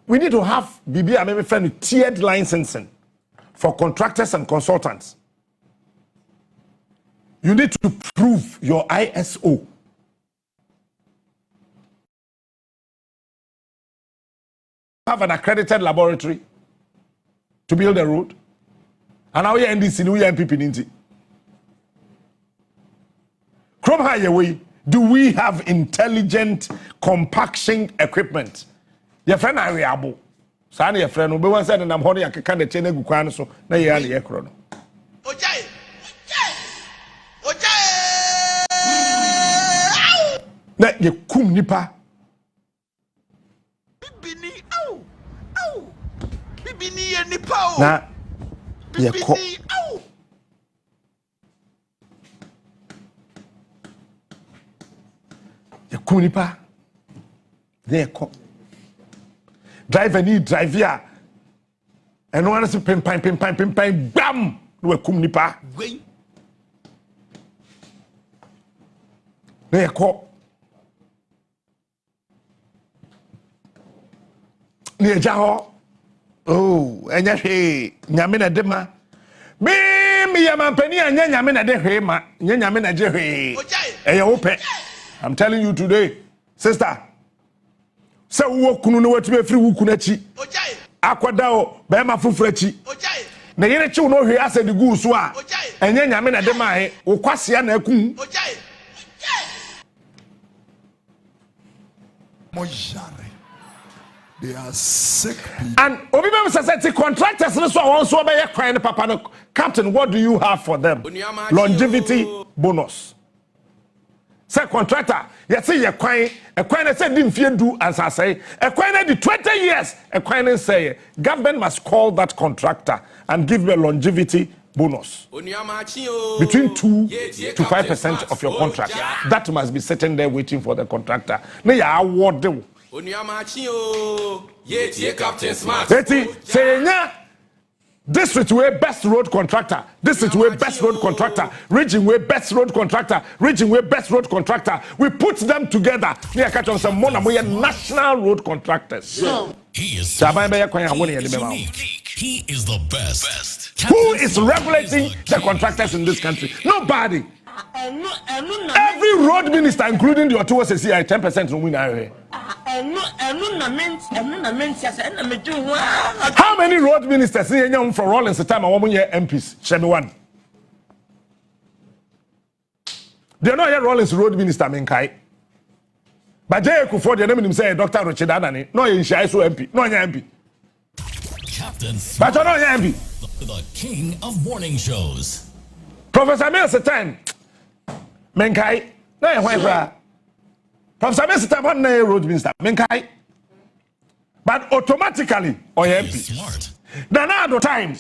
S1: We need to have tiered licensing for contractors and consultants. You need to prove your ISO. Have an accredited laboratory to build a road. And now we are NDC, we are NPP. From highway, do we have intelligent compaction equipment? Your friend are reliable. So your friend will be one side and I'm holding a kind of chain of guano so now you are the aircraft. That you kum nipa. Na ye ko. Ye kum nipa. There ko. Driver need drive here. And one is pim pim bam. No kum nipa. There ko. Ni eja oh enya hwe nyame na de ma me ya mampani anya nyame na de hwe ma nya nyame na je hwe eya wo pe. I'm telling you today, sister, say wo kunu no watu afiri wo kunu achi akwada o be ma fufura achi na yere chi no hwe ase de gu so a enya nyame na de ma he wo kwase na akun
S7: they are sick people.
S1: And Obibem Society contractors so be crying papa no captain, what do you have for them? Longevity bonus. Say contractor, you say you kwan na say dim fie do as I say, a kwan na the 20 years, a kwan say government must call that contractor and give them a longevity bonus. Between 2 to 5% of your contract. That must be sitting there waiting for the contractor. Na ya award them. Say district way best road contractor, district way best road contractor, region way best road contractor, region way best road contractor. We put them together. We are catching some more national road contractors.
S3: He is unique. He is the best.
S1: Who is regulating the contractors in this country? Nobody. Every road minister, including the Ottawa CCI, 10% no win. How many road ministers from Rollins the time I want MPs? Show me one. They are not here Rollins road minister Menkai. But Jay Kufo, the name say Dr. Richard Anani. No, he is so MP. No, MP.
S3: Captain
S1: But you're not MP.
S3: The king of morning shows.
S1: Professor Mills at time. Menkai. No, why? Professor Mills at time one road minister. Menkai. But automatically, or MP.
S3: Smart.
S1: Nanado time.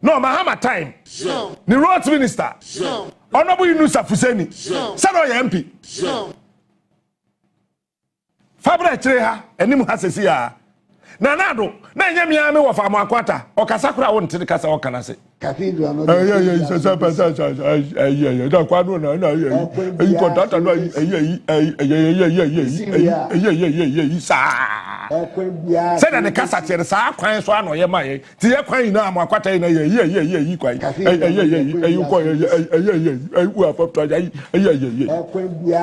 S1: No, Mahama time. The roads minister. Honorable Yunusa Fuseni. Sano MP. Fabra Treha, and Nimu Hasesia. Nanado, Nanyamiami of Amaquata, or Casacra won't take the Casa or Canase.
S8: Cathedral.
S1: Said that the Casa Chers are crying one or Yamai. Tia crying now, Maquata in a year, quite.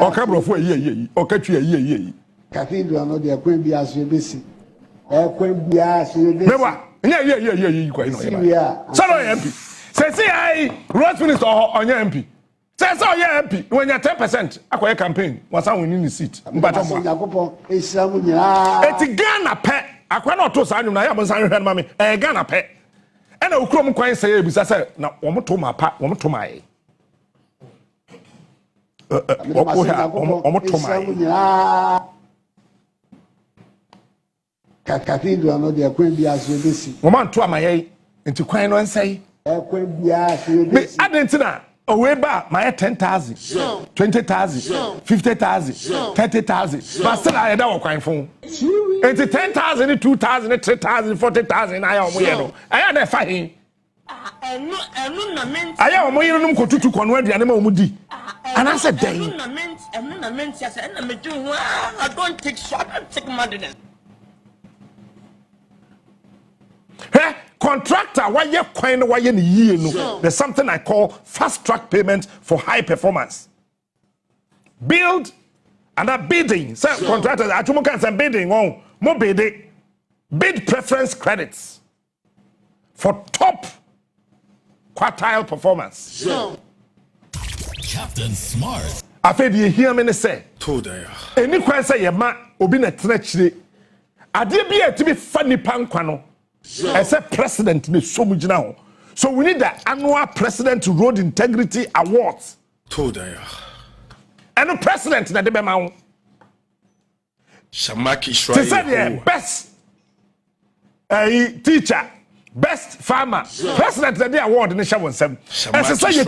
S1: Or Cabro for a year, or catch you a year.
S8: Cathedral, no, they are going to be as you busy.
S1: Yeah, quite. Sorry, MP. Say, I, Road Minister on your MP. Says, oh, yeah, MP. When you're 10%, I quit campaign. Was I winning the seat? But it's a Ghana pet. I cannot toss I was saying, Mammy, a Ghana pet. And I will come quite say, because I said, now, one to my part, one to my.
S8: Cathedral, no, they are going to be as you busy.
S1: Woman to my into quite and say, I didn't know. Away back, my 10,000, 20,000, 50,000, 30,000. But still, I don't quite phone. It's 10,000, 2,000, 3,000, 40,000. I am weird. I am a fighting. I am weird to convert the animal Mudi. And I said, dang.
S5: I don't take short and take money.
S1: Hey, contractor, why you coin why you year no? There's something I call fast track payment for high performance. Build and a bidding. So contractors, I can say bidding on more bidding. Bid preference credits for top quartile performance.
S3: Captain Smart.
S1: I feel you hear me say. Any question say your man obi na trench. Ade bia to be funny pankwano. As a president, so we need the annual President Road Integrity Awards. And the president that they mount.
S7: Shamaki
S1: Shrai. Best teacher, best farmer, president that they award in the Shawan 7. As I say,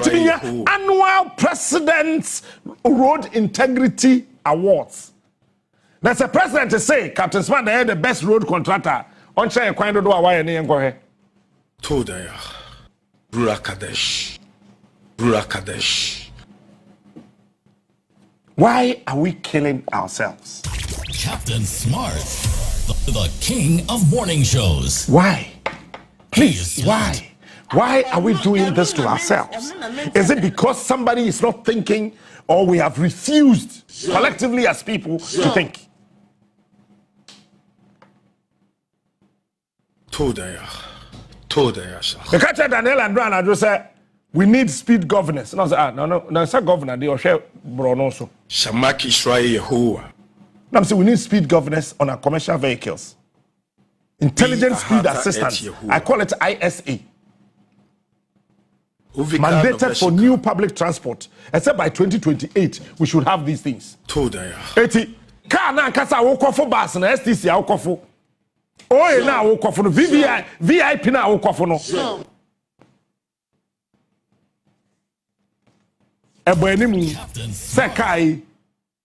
S1: annual President Road Integrity Awards. That's a president to say, Captain Smart, they are the best road contractor. On chain, quite do a wire name go ahead.
S7: Todaya. Rurakadesh. Rurakadesh.
S1: Why are we killing ourselves?
S3: Captain Smart, the king of morning shows.
S1: Why? Please, why? Why are we doing this to ourselves? Is it because somebody is not thinking, or we have refused collectively as people to think? The catcher Daniel and Brown, I just said, we need speed governance. No, it's a governor, they share Bruno.
S7: Shamaki Shrai Yehoah.
S1: No, I'm saying we need speed governance on our commercial vehicles. Intelligent speed assistance. I call it ISA. Mandated for new public transport. Except by 2028, we should have these things. Eti, car na kasa woko for bus na STC woko for. Oh, na woko for no VIP na woko for no. Eboenimu sekai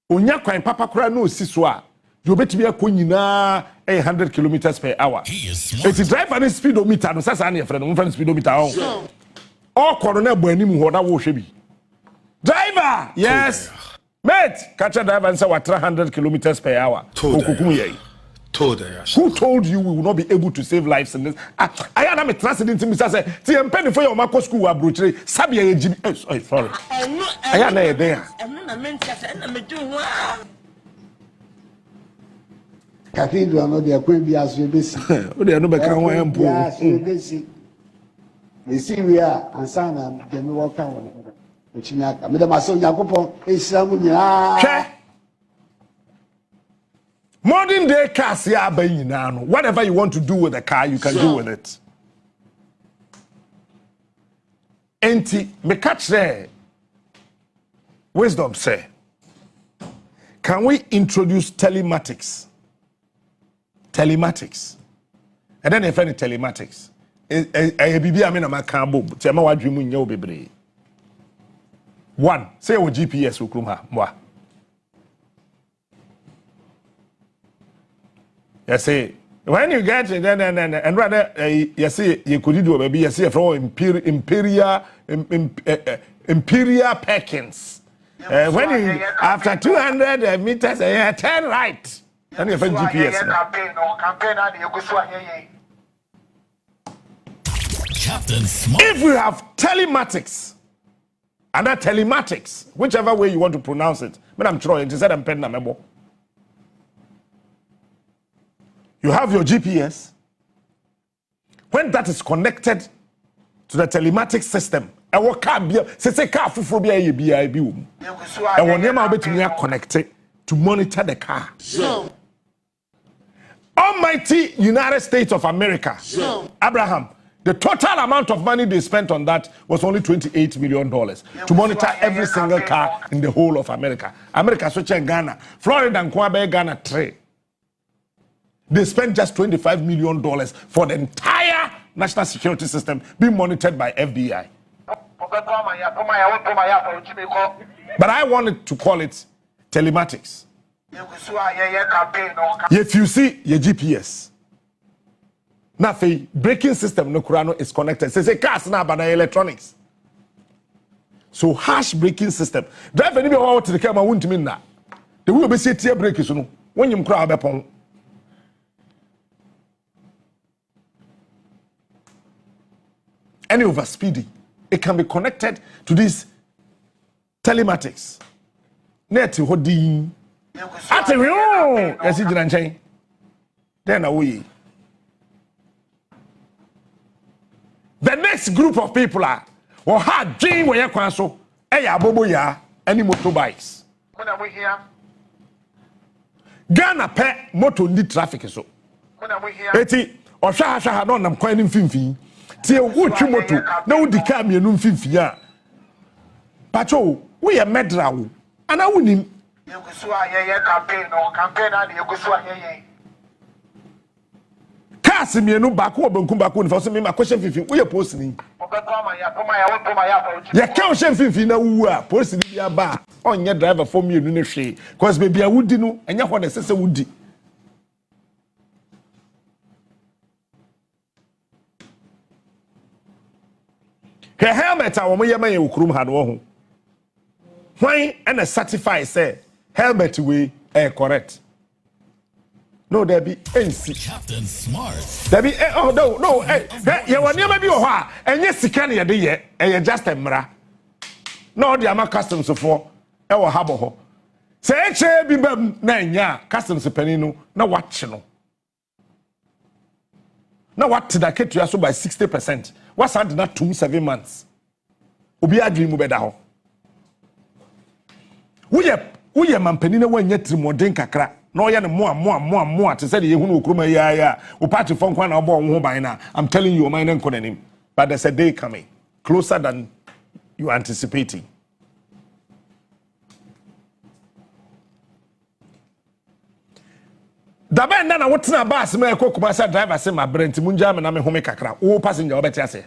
S1: onya kwan papa kura no siswa. You bet me a nyina 100 kilometers per hour. Eti driver ni speedometer no sasa na yefre no mfa speedometer on. All corona Eboenimu ho na wo hwe bi. Driver, yes. Mate, catch a driver and say what 300 kilometers per hour. Okukum ye.
S7: told her.
S1: Who told you we will not be able to save lives in this? I am a transit to Mr. Say, see, I'm penny for your Marco school, Abrutre, Sabia, Jimmy. Sorry. I am there.
S8: Cathedral, no, they are going to be as we basic.
S1: They are no back on one pool.
S8: They see we are, and son, and then we walk out. Which is not, Madame Masson Jacopo is some.
S1: Modern day cars, yeah, whatever you want to do with the car, you can do with it. Enti, me catch there. Wisdom say, can we introduce telematics? Telematics. And then if any telematics, one, say with GPS ukrumha. You see, when you get it, and rather, you see, you could do maybe you see from Imperial Perkins. When you after 200 meters, turn right. And you find GPS.
S3: Captain Smart.
S1: If we have telematics, and that telematics, whichever way you want to pronounce it, but I'm trying to say I'm pen number. You have your GPS. When that is connected to the telematics system, I will car say car for be a BIB. I will never be to connected to monitor the car.
S5: No.
S1: Almighty United States of America.
S5: No.
S1: Abraham, the total amount of money they spent on that was only $28 million to monitor every single car in the whole of America. America, such as Ghana, Florida, and Kwabe, Ghana, 3. They spent just $25 million for the entire national security system being monitored by FBI. But I wanted to call it telematics. If you see your GPS, nothing, braking system no kurano is connected. Say cars now but electronics. So harsh braking system. Drive any way to the camera won't mean that. The will be say tear brake is no. When you cry upon any overspeeding, it can be connected to this telematics. Net holding. Yes, then away. The next group of people are or hard dream where you can so bobo ya any motorbikes. Ghana pe moto need traffic so. Eti or sha no nam kwan mfimfin. Tie wo twi moto na wo dika mienu mfimfin a. Pacho we a medra wo. Ana wonim cars mienu bako obankum bako ni for me ma question fifin we post ni ya ka o shem fifin na wu a post ni bia ba onye driver for mienu ne hwe cause baby a wudi no enya ho na sese wudi he helmet a wo mo yema ye okurum ha no ho when and a certify say helmet we correct. No, there be NC.
S3: Captain Smart.
S1: There be oh no you want never be oha and yes sika na de ye e just emra. No the ama customs for e wo habo ho. Say che bi bam na nya customs pani no na watch no. Na what that ketu aso by 60%. What's that na 7 months. Obi agree mu beda ho. Uye mampeni na wanya trimodin kakra na oya ne moa te say de yehunu okroma ya o party fon kwa na obo wo ban na I'm telling you my name konanim but there's a day coming closer than you anticipating. Da ben na wotena bus me ekokuma say driver say ma brent munja me na me home kakra wo passenger obeti ase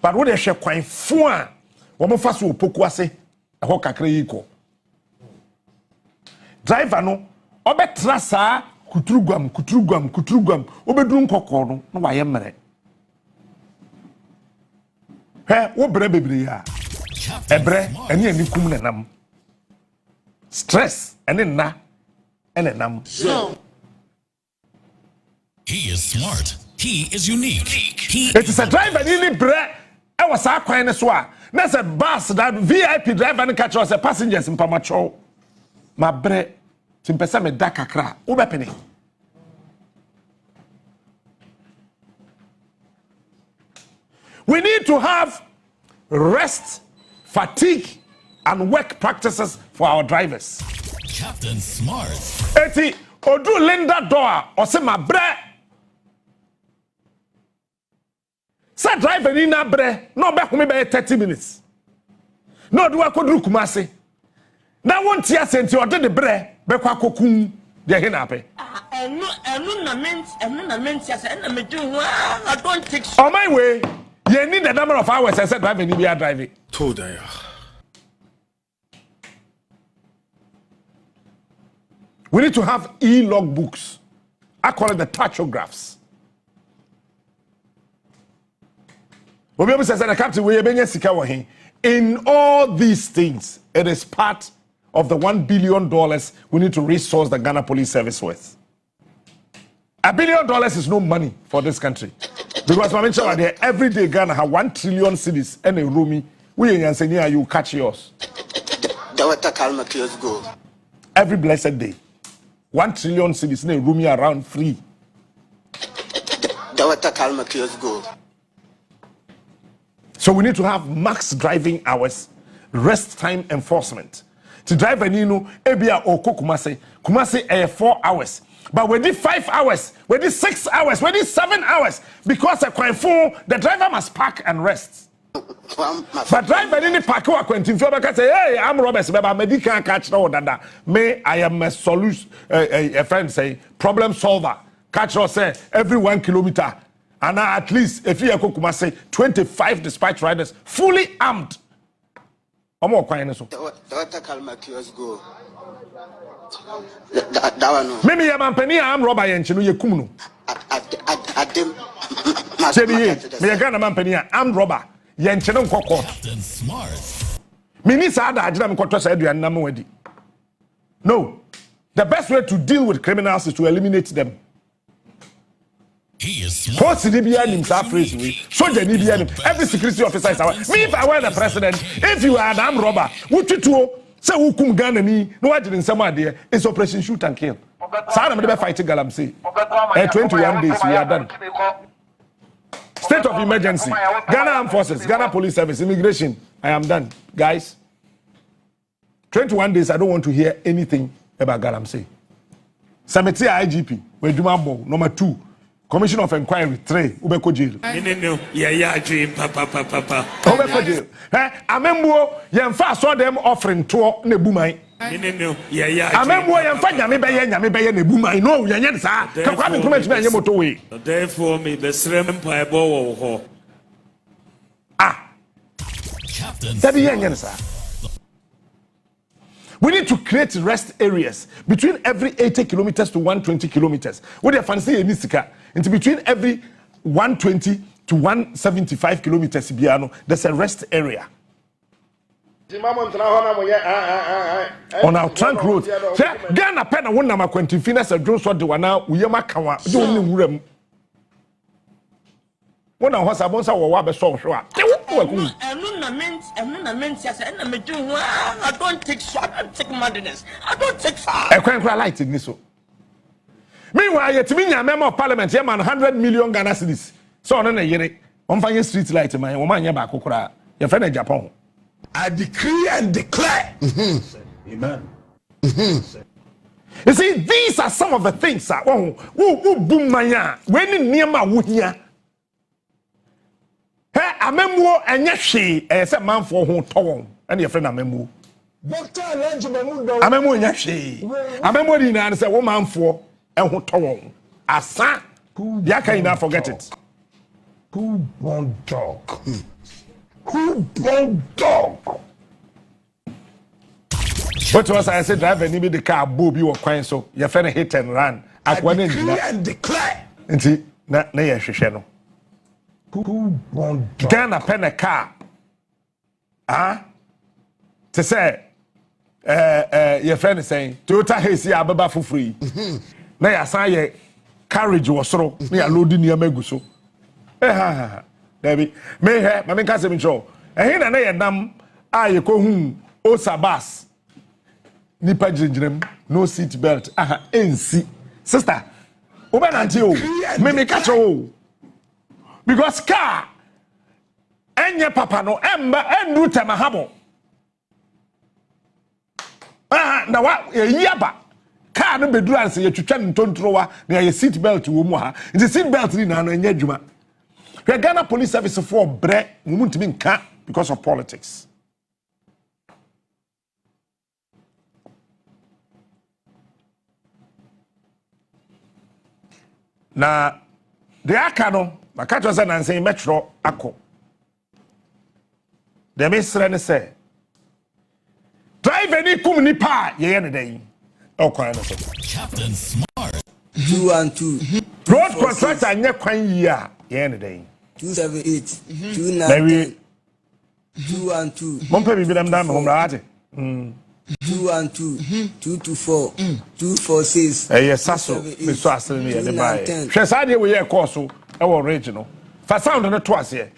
S1: but wo de hwe kwan fo a wo mo fa so opoku ase ho kakra yiko driver no obetra saa kuturugwam obeduru nkokọ no na waye mere he wo bre bebre ya ebre ene anikum nenam stress ene na ene nam.
S3: He is smart. He is unique. He
S1: It is a driver ni bre e was a kwan ne so a na say bus that VIP driver ne catch us passengers mpamacho ma bre timpesa me da kakra wo bepene. We need to have rest, fatigue, and work practices for our drivers.
S3: Captain Smart.
S1: Eti odu Linda door or say my bre. Say driver ni na bre no be home be 30 minutes. No do akodru Kumasi. Na won tia senti ode de bre be kwa kokun de he na pe.
S5: I don't take
S1: On my way, you need the number of hours I said driver ni be driving.
S7: Told ya.
S1: We need to have e-log books. I call it the tachographs. In all these things, it is part of the $1 billion we need to resource the Ghana Police Service with. $1 billion is no money for this country. Because I mentioned that every day Ghana have 1 trillion cities and a roomie. We in Yansenia, you catch yours. Every blessed day. 1 trillion cities in a roomie around free. So we need to have max driving hours, rest time enforcement. To drive a Nino, Ebia or Kumasi, Kumasi 4 hours. But we did 5 hours, we did 6 hours, we did 7 hours. Because a quite full, the driver must park and rest. But driver didn't park or quentin because say, hey, I'm Robert, but I can't catch no dada. May I am a solution, a friend say, problem solver. Catch or say every 1 kilometer. And at least if you are Kumasi, 25 dispatch riders fully armed. Or more quiet. Maybe I'm penny, I'm Robert and Chinu Yakumu. Me a Ghana man penny, I'm Robert. Yenchenon Koko.
S3: Captain Smart.
S1: Minister Ada Ajam Koto said you are Namwedi. No. The best way to deal with criminals is to eliminate them.
S3: He is smart.
S1: Post the BN himself recently. So the BN, every security officer is our. Me, if I were the president, if you are an armed robber, would you do? Say who come Ghana ni? No, I didn't say my dear. It's Operation Shoot and Kill. So I'm never fighting Galamsey. 21 days we are done. State of emergency. Ghana Armed Forces, Ghana Police Service, Immigration. I am done, guys. 21 days. I don't want to hear anything about Galamsey. Cemetery IGP. Wedumabo. Number 2. Commission of Inquiry 3. Ubeko jail. Ubeko jail. Amembo, yemfa saw them offering to ne bumai. Amembo yemfa nyame beye ne bumai. No, yenye sa. Kakwa me comment me moto we.
S9: Therefore me be srem mpaebo wo ho.
S3: Captain
S1: That yenye sa. We need to create rest areas between every 80 kilometers to 120 kilometers. What they fancy in Nisika, into between every 120 to 175 kilometers, there's a rest area. On our trunk road, Ghana Pena won nama Quentin Finas and Jones what the one now, we yamakawa, don't one of us abonsa or wabe so sure.
S5: I don't take short, I take madness. I don't take far.
S1: I can't light in this. Meanwhile, yet me a member of parliament, yeah, man, 100 million Ghana cedis. So on a year, on fire street light, my woman, Yabakura, your friend in Japan.
S7: I decree and declare.
S1: Amen. You see, these are some of the things that boom maya when near my wood here. Hey, a memo and yes, she as a man for whom town and your friend a memo. A memo and yes, she a memo in answer woman for and who town. A son, Yaka enough forget it.
S7: Who born dog? Who born dog?
S1: What was I said? Drive and the car, booby or coin so your friend hit and run.
S7: I decree and declare.
S1: And see, na yes, she no.
S7: Who born dog?
S1: Ghana pen a car. To say, your friend is saying Toyota Hayes ya ababa for free. Na ya san ye carriage wo soro na ya load ni amagu so. Dabi me he ma me ka se mi cho. Ehin na ye nam a ye ko hu Osabas. Nipa jinjinem no seat belt. NC. Sister, oba nanti o. Me ka cho. Because car enye papa no emba endu temahabo. Na wa yaba car no beduru anse ye twetwa ntontrowa na ye seat belt wo mu ha. Nti seat belt ni na enye adwuma. The Ghana Police Service for bre mu ntimi nka because of politics. Na the aka no maka to say nanse metro akọ. The mesre ne say drive any kum nipa ye ne den. O kwan no so.
S3: Captain Smart.
S4: 212.
S1: Road contractor anya kwan yi a ye ne den.
S4: 278. 290. 212.
S1: Mompe bi dem dan me homraate.
S4: 212. 224. 246.
S1: Yes, saso me so asere ne ye ne bae. Hwe sa de we ye course so e wo range no. Fa sound no to ase.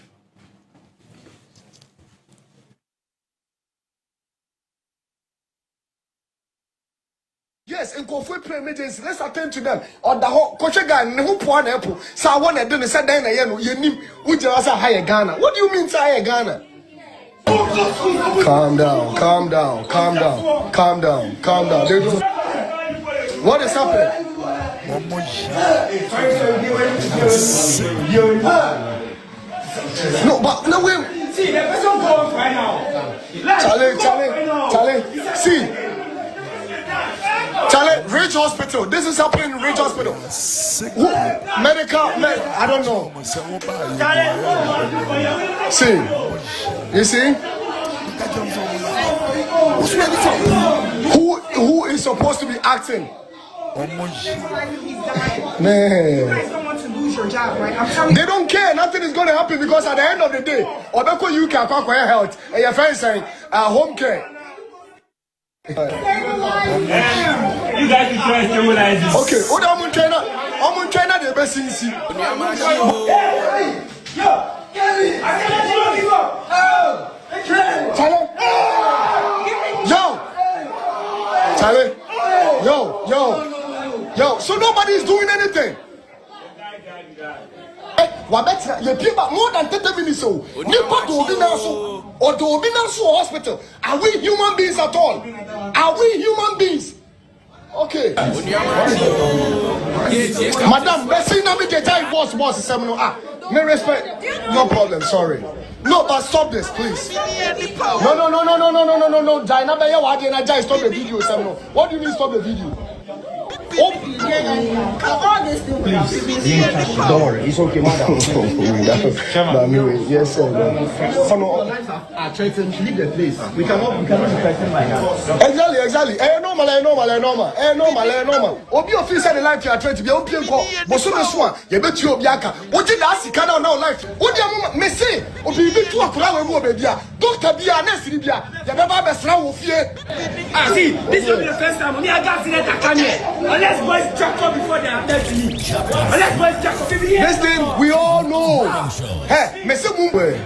S10: Yes, in Kofu emergency, let's attend to them. On the whole, Coach guy, who point apple. So I want to do the said then you name which was a higher Ghana. What do you mean to higher Ghana? Calm down, calm down, calm down, calm down, calm down. What is happening? No, but no way. See, the person going right now. Charlie, see. Charlie, Ridge Hospital. This is happening in Ridge Hospital. I don't know. See, you see? Who is supposed to be acting? Man. They don't care. Nothing is going to happen because at the end of the day, Obeko you can acquire health and your friend saying home care. You guys be trying to stabilize this. Okay, hold on, I'm China the best in see. Yo, so nobody is doing anything. Wabet, you people more than 30 minutes so. Or the Obinasu hospital. Are we human beings at all? Are we human beings? Okay. Madam, boss, seminar. May respect. No problem, sorry. No, but stop this, please. No. Stop the video, seminar. What do you mean stop the video? Please, don't worry, it's okay, madam. Yes, sir. Are threatened to leave the place. We cannot be threatened by that. Exactly. Normal. Obi officer the life you are trying to be open call. But so this one, you bet you Obiaka. What did I see? Can now life? What do you me say? Obi be to akura we baby. Doctor Bia, nurse Bia. You never best now fear. See, this will be the first time we are getting it at Kanye. Unless boys jack up before they are dead to me. Unless boys jack up. This thing we all know. Hey, Mr. Mumbe.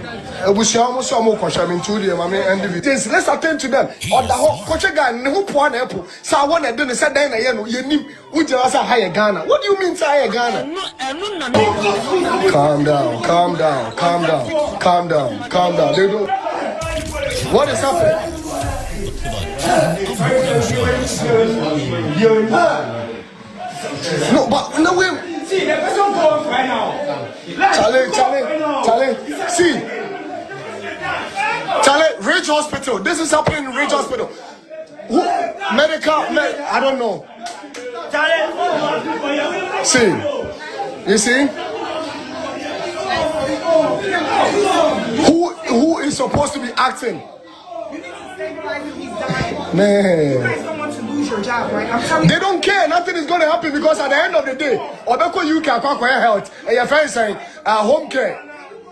S10: Let's attend to them. On the whole, Coach guy, who point apple. So I want to do the said then you name which was a higher Ghana. What do you mean to higher Ghana? Calm down. What is happening? No, but no way. See, the person going right now. Charlie, see. Charlie, Ridge Hospital. This is happening in Ridge Hospital. I don't know. See, you see? Who is supposed to be acting? Man. They don't care. Nothing is going to happen because at the end of the day, Obeko you can acquire health and your friend saying home care.